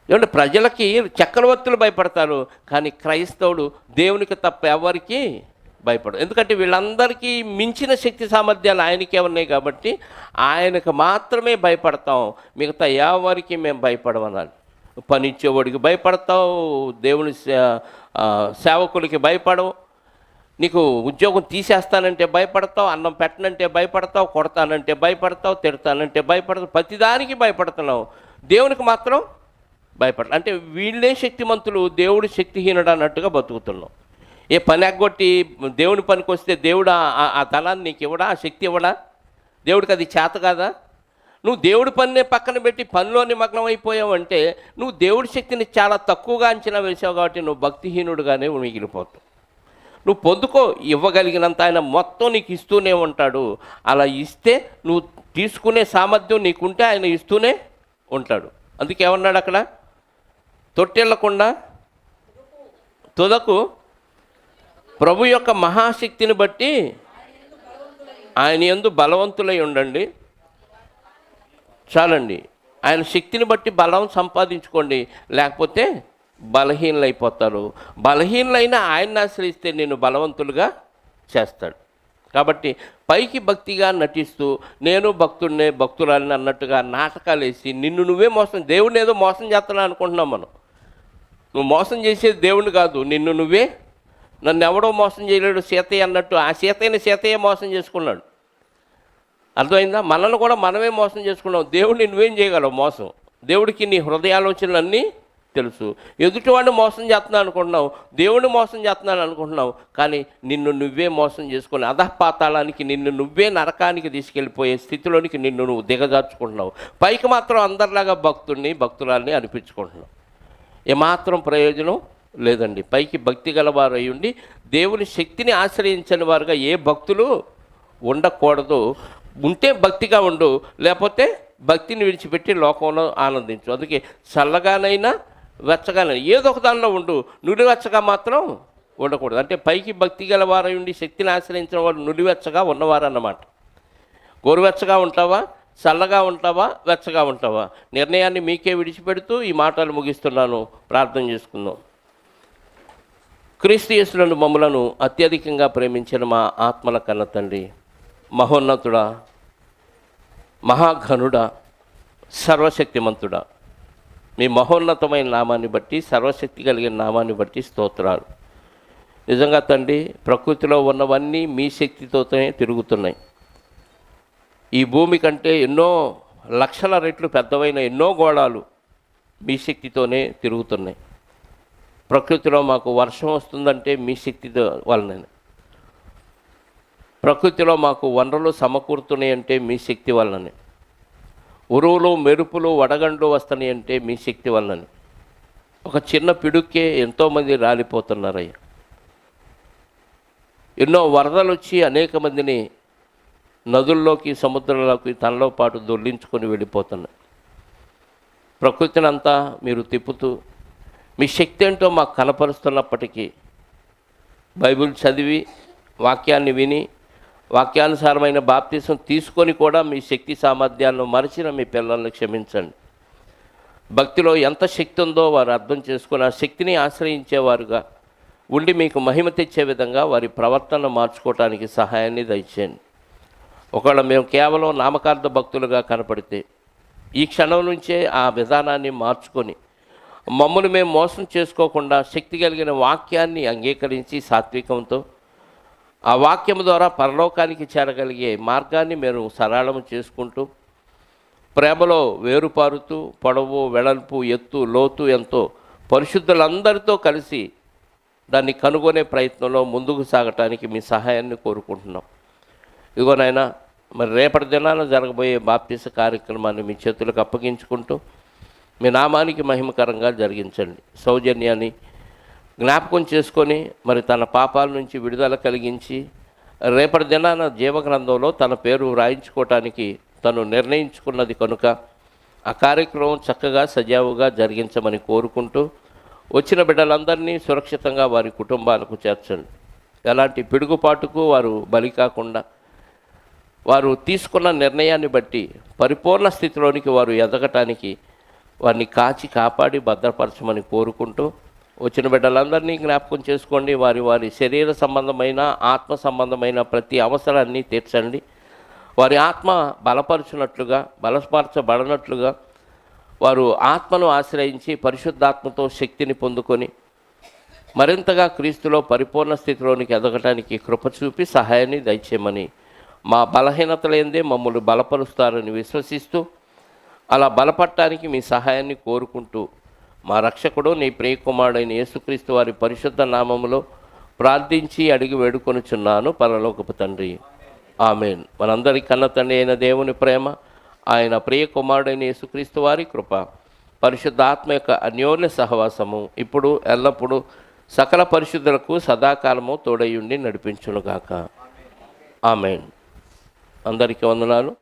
ఏమంటే ప్రజలకి చక్రవర్తులు భయపడతారు, కానీ క్రైస్తవుడు దేవునికి తప్ప ఎవరికి భయపడదు. ఎందుకంటే వీళ్ళందరికీ మించిన శక్తి సామర్థ్యాలు ఆయనకే ఉన్నాయి కాబట్టి ఆయనకు మాత్రమే భయపడతాం. మిగతా ఎవరికి మేము భయపడమనాలి. పనిచ్చేవాడికి భయపడతావు, దేవుని సేవకులకి భయపడవు, నీకు ఉద్యోగం తీసేస్తానంటే భయపడతావు, అన్నం పెట్టనంటే భయపడతావు, కొడతానంటే భయపడతావు, తిడతానంటే భయపడతావు, ప్రతిదానికి భయపడుతున్నావు. దేవునికి మాత్రం భయపడతావు. అంటే వీళ్ళే శక్తిమంతులు, దేవుడు శక్తిహీనుడు అన్నట్టుగా బతుకుతున్నావు. ఏ పని ఎగ్గొట్టి దేవుని పనికి వస్తే దేవుడు ఆ ధనాన్ని నీకు ఇవ్వడా? ఆ శక్తి ఇవ్వడా? దేవుడికి అది చేత కాదా? నువ్వు దేవుడి పనినే పక్కన పెట్టి పనిలో నిమగ్నం అయిపోయావు అంటే నువ్వు దేవుడి శక్తిని చాలా తక్కువగా అంచనా వేసావు కాబట్టి నువ్వు భక్తిహీనుడుగానే మిగిలిపోతావు. నువ్వు పొందుకో, ఇవ్వగలిగినంత ఆయన మొత్తం నీకు ఇస్తూనే ఉంటాడు. అలా ఇస్తే నువ్వు తీసుకునే సామర్థ్యం నీకుంటే ఆయన ఇస్తూనే ఉంటాడు. అందుకే ఏమన్నాడు అక్కడ? తొట్టెళ్లకుండా తుదకు ప్రభు యొక్క మహాశక్తిని బట్టి ఆయన యందు బలవంతులై ఉండండి. చాలండి, ఆయన శక్తిని బట్టి బలం సంపాదించుకోండి, లేకపోతే బలహీనలైపోతారు. బలహీనలైన ఆయన్ని ఆశ్రయిస్తే నేను బలవంతులుగా చేస్తాడు. కాబట్టి పైకి భక్తిగా నటిస్తూ నేను భక్తుడినే భక్తురాలని అన్నట్టుగా నాటకాలు వేసి నిన్ను నువ్వే మోసం, దేవుడిని ఏదో మోసం చేస్తున్నా అనుకుంటున్నాం మనం. నువ్వు మోసం చేసేది దేవుడిని కాదు, నిన్ను నువ్వే. నన్ను ఎవడో మోసం చేయలేడు సీతయ్య అన్నట్టు ఆ సీతయ్య మోసం చేసుకున్నాడు. అర్థమైందా? మనల్ని కూడా మనమే మోసం చేసుకున్నాం. దేవుడిని నువ్వేం చేయగలవు మోసం? దేవుడికి నీ హృదయాలోచనలన్నీ తెలుసు. ఎదుటివాడిని మోసం చేస్తున్నాను అనుకుంటున్నావు, దేవుడిని మోసం చేస్తున్నాను అనుకుంటున్నావు, కానీ నిన్ను నువ్వే మోసం చేసుకుని అధఃపాతాళానికి, నిన్ను నువ్వే నరకానికి తీసుకెళ్ళిపోయే స్థితిలోనికి నిన్ను నువ్వు దిగజార్చుకుంటున్నావు. పైకి మాత్రం అందరిలాగా భక్తురాల్ని అనిపించుకుంటున్నావు. ఏమాత్రం ప్రయోజనం లేదండి. పైకి భక్తి గలవారు అయి ఉండి దేవుని శక్తిని ఆశ్రయించని వారుగా ఏ భక్తులు ఉండకూడదు. ఉంటే భక్తిగా ఉండు, లేకపోతే భక్తిని విడిచిపెట్టి లోకంలో ఆనందించు. అందుకే చల్లగానైనా వెచ్చగానైనా ఏదో ఒక దానిలో ఉండు, నుడివెచ్చగా మాత్రం ఉండకూడదు. అంటే పైకి భక్తి గలవారై ఉండి శక్తిని ఆశ్రయించిన వారు నుడివెచ్చగా ఉన్నవారు అన్నమాట. గోరువెచ్చగా ఉంటావా, చల్లగా ఉంటావా, వెచ్చగా ఉంటావా? నిర్ణయాన్ని మీకే విడిచిపెడుతూ ఈ మాటలు ముగిస్తున్నాను. ప్రార్థన చేసుకుందాం. క్రీస్తు యేసునందు మమ్ములను అత్యధికంగా ప్రేమించిన మా ఆత్మల కన్న తండ్రి, మహోన్నతుడా, మహాఘనుడా, సర్వశక్తిమంతుడా, మీ మహోన్నతమైన నామాన్ని బట్టి, సర్వశక్తి కలిగిన నామాన్ని బట్టి స్తోత్రాలు. నిజంగా తండ్రి, ప్రకృతిలో ఉన్నవన్నీ మీ శక్తితోనే తిరుగుతున్నాయి. ఈ భూమి కంటే ఎన్నో లక్షల రెట్లు పెద్దవైన ఎన్నో గోళాలు మీ శక్తితోనే తిరుగుతున్నాయి. ప్రకృతిలో మాకు వర్షం వస్తుందంటే మీ శక్తి వలన, ప్రకృతిలో మాకు వనరులు సమకూరుతున్నాయి అంటే మీ శక్తి వలననే, ఉరువులు మెరుపులు వడగండ్లు వస్తున్నాయి అంటే మీ శక్తి వలననే. ఒక చిన్న పిడుక్కే ఎంతోమంది రాలిపోతున్నారయ్యా. ఎన్నో వరదలు వచ్చి అనేక మందిని నదుల్లోకి, సముద్రంలోకి తనలో పాటు దొర్లించుకొని వెళ్ళిపోతున్నాయి. ప్రకృతిని అంతా మీరు తిప్పుతూ మీ శక్తి ఏంటో మాకు కనపరుస్తున్నప్పటికీ, బైబిల్ చదివి, వాక్యాన్ని విని, వాక్యానుసారమైన బాప్తిసం తీసుకొని కూడా మీ శక్తి సామర్థ్యాలను మరిచిన మీ పిల్లల్ని క్షమించండి. భక్తిలో ఎంత శక్తి ఉందో వారు అర్థం చేసుకొని ఆ శక్తిని ఆశ్రయించేవారుగా ఉండి మీకు మహిమ తెచ్చే విధంగా వారి ప్రవర్తన మార్చుకోవటానికి సహాయాన్ని దయచేయండి. ఒకవేళ మేము కేవలం నామకార్థ భక్తులుగా కనపడితే ఈ క్షణం నుంచే ఆ విధానాన్ని మార్చుకొని మమ్మల్ని మేము మోసం చేసుకోకుండా శక్తి కలిగిన వాక్యాన్ని అంగీకరించి సాత్వికంతో ఆ వాక్యం ద్వారా పరలోకానికి చేరగలిగే మార్గాన్ని మేము సరళం చేసుకుంటూ, ప్రేమలో వేరుపారుతూ, పొడవు, వెడల్పు, ఎత్తు, లోతు ఎంతో పరిశుద్ధులందరితో కలిసి దాన్ని కనుగొనే ప్రయత్నంలో ముందుకు సాగటానికి మీ సహాయాన్ని కోరుకుంటున్నాం. ఇదిగోనైనా మరి రేపటి దినాన జరగబోయే బాప్తిస కార్యక్రమాన్ని మీ చేతులకు అప్పగించుకుంటూ మీ నామానికి మహిమకరంగా జరిగించండి. సౌజన్యాన్ని జ్ఞాపకం చేసుకొని మరి తన పాపాల నుంచి విడుదల కలిగించి రేపటి దినాన జీవగ్రంథంలో తన పేరు వ్రాయించుకోవటానికి తను నిర్ణయించుకున్నది కనుక ఆ కార్యక్రమం చక్కగా సజావుగా జరిగించమని కోరుకుంటూ, వచ్చిన బిడ్డలందరినీ సురక్షితంగా వారి కుటుంబాలకు చేర్చండి. ఎలాంటి పిడుగుపాటుకు వారు బలి కాకుండా వారు తీసుకున్న నిర్ణయాన్ని బట్టి పరిపూర్ణ స్థితిలోనికి వారు ఎదగటానికి వారిని కాచి కాపాడి భద్రపరచమని కోరుకుంటూ, వచ్చిన బిడ్డలందరినీ జ్ఞాపకం చేసుకోండి. వారి వారి శరీర సంబంధమైన, ఆత్మ సంబంధమైన ప్రతి అవసరాన్ని తీర్చండి. వారి ఆత్మ బలపరచబడినట్లుగా వారు ఆత్మను ఆశ్రయించి పరిశుద్ధాత్మతో శక్తిని పొందుకొని మరింతగా క్రీస్తులో పరిపూర్ణ స్థితిలోనికి ఎదగటానికి కృప చూపి సహాయాన్ని దయచేయమని, మా బలహీనతలేందే మమ్మల్ని బలపరుస్తారని విశ్వసిస్తూ అలా బలపడటానికి మీ సహాయాన్ని కోరుకుంటూ, మా రక్షకుడు నీ ప్రియకుమారుడైన యేసుక్రీస్తు వారి పరిశుద్ధ నామములో ప్రార్థించి అడిగి వేడుకొనుచున్నాను పరలోకపు తండ్రి, ఆమేన్. మనందరి కన్న తండ్రి అయిన దేవుని ప్రేమ, ఆయన ప్రియకుమారుడైన యేసుక్రీస్తు వారి కృప, పరిశుద్ధాత్మ యొక్క అన్యోన్య సహవాసము ఇప్పుడు ఎల్లప్పుడూ సకల పరిశుద్ధులకు సదాకాలము తోడయుండి నడిపించునుగాక. ఆమేన్. అందరికీ వందనాలు.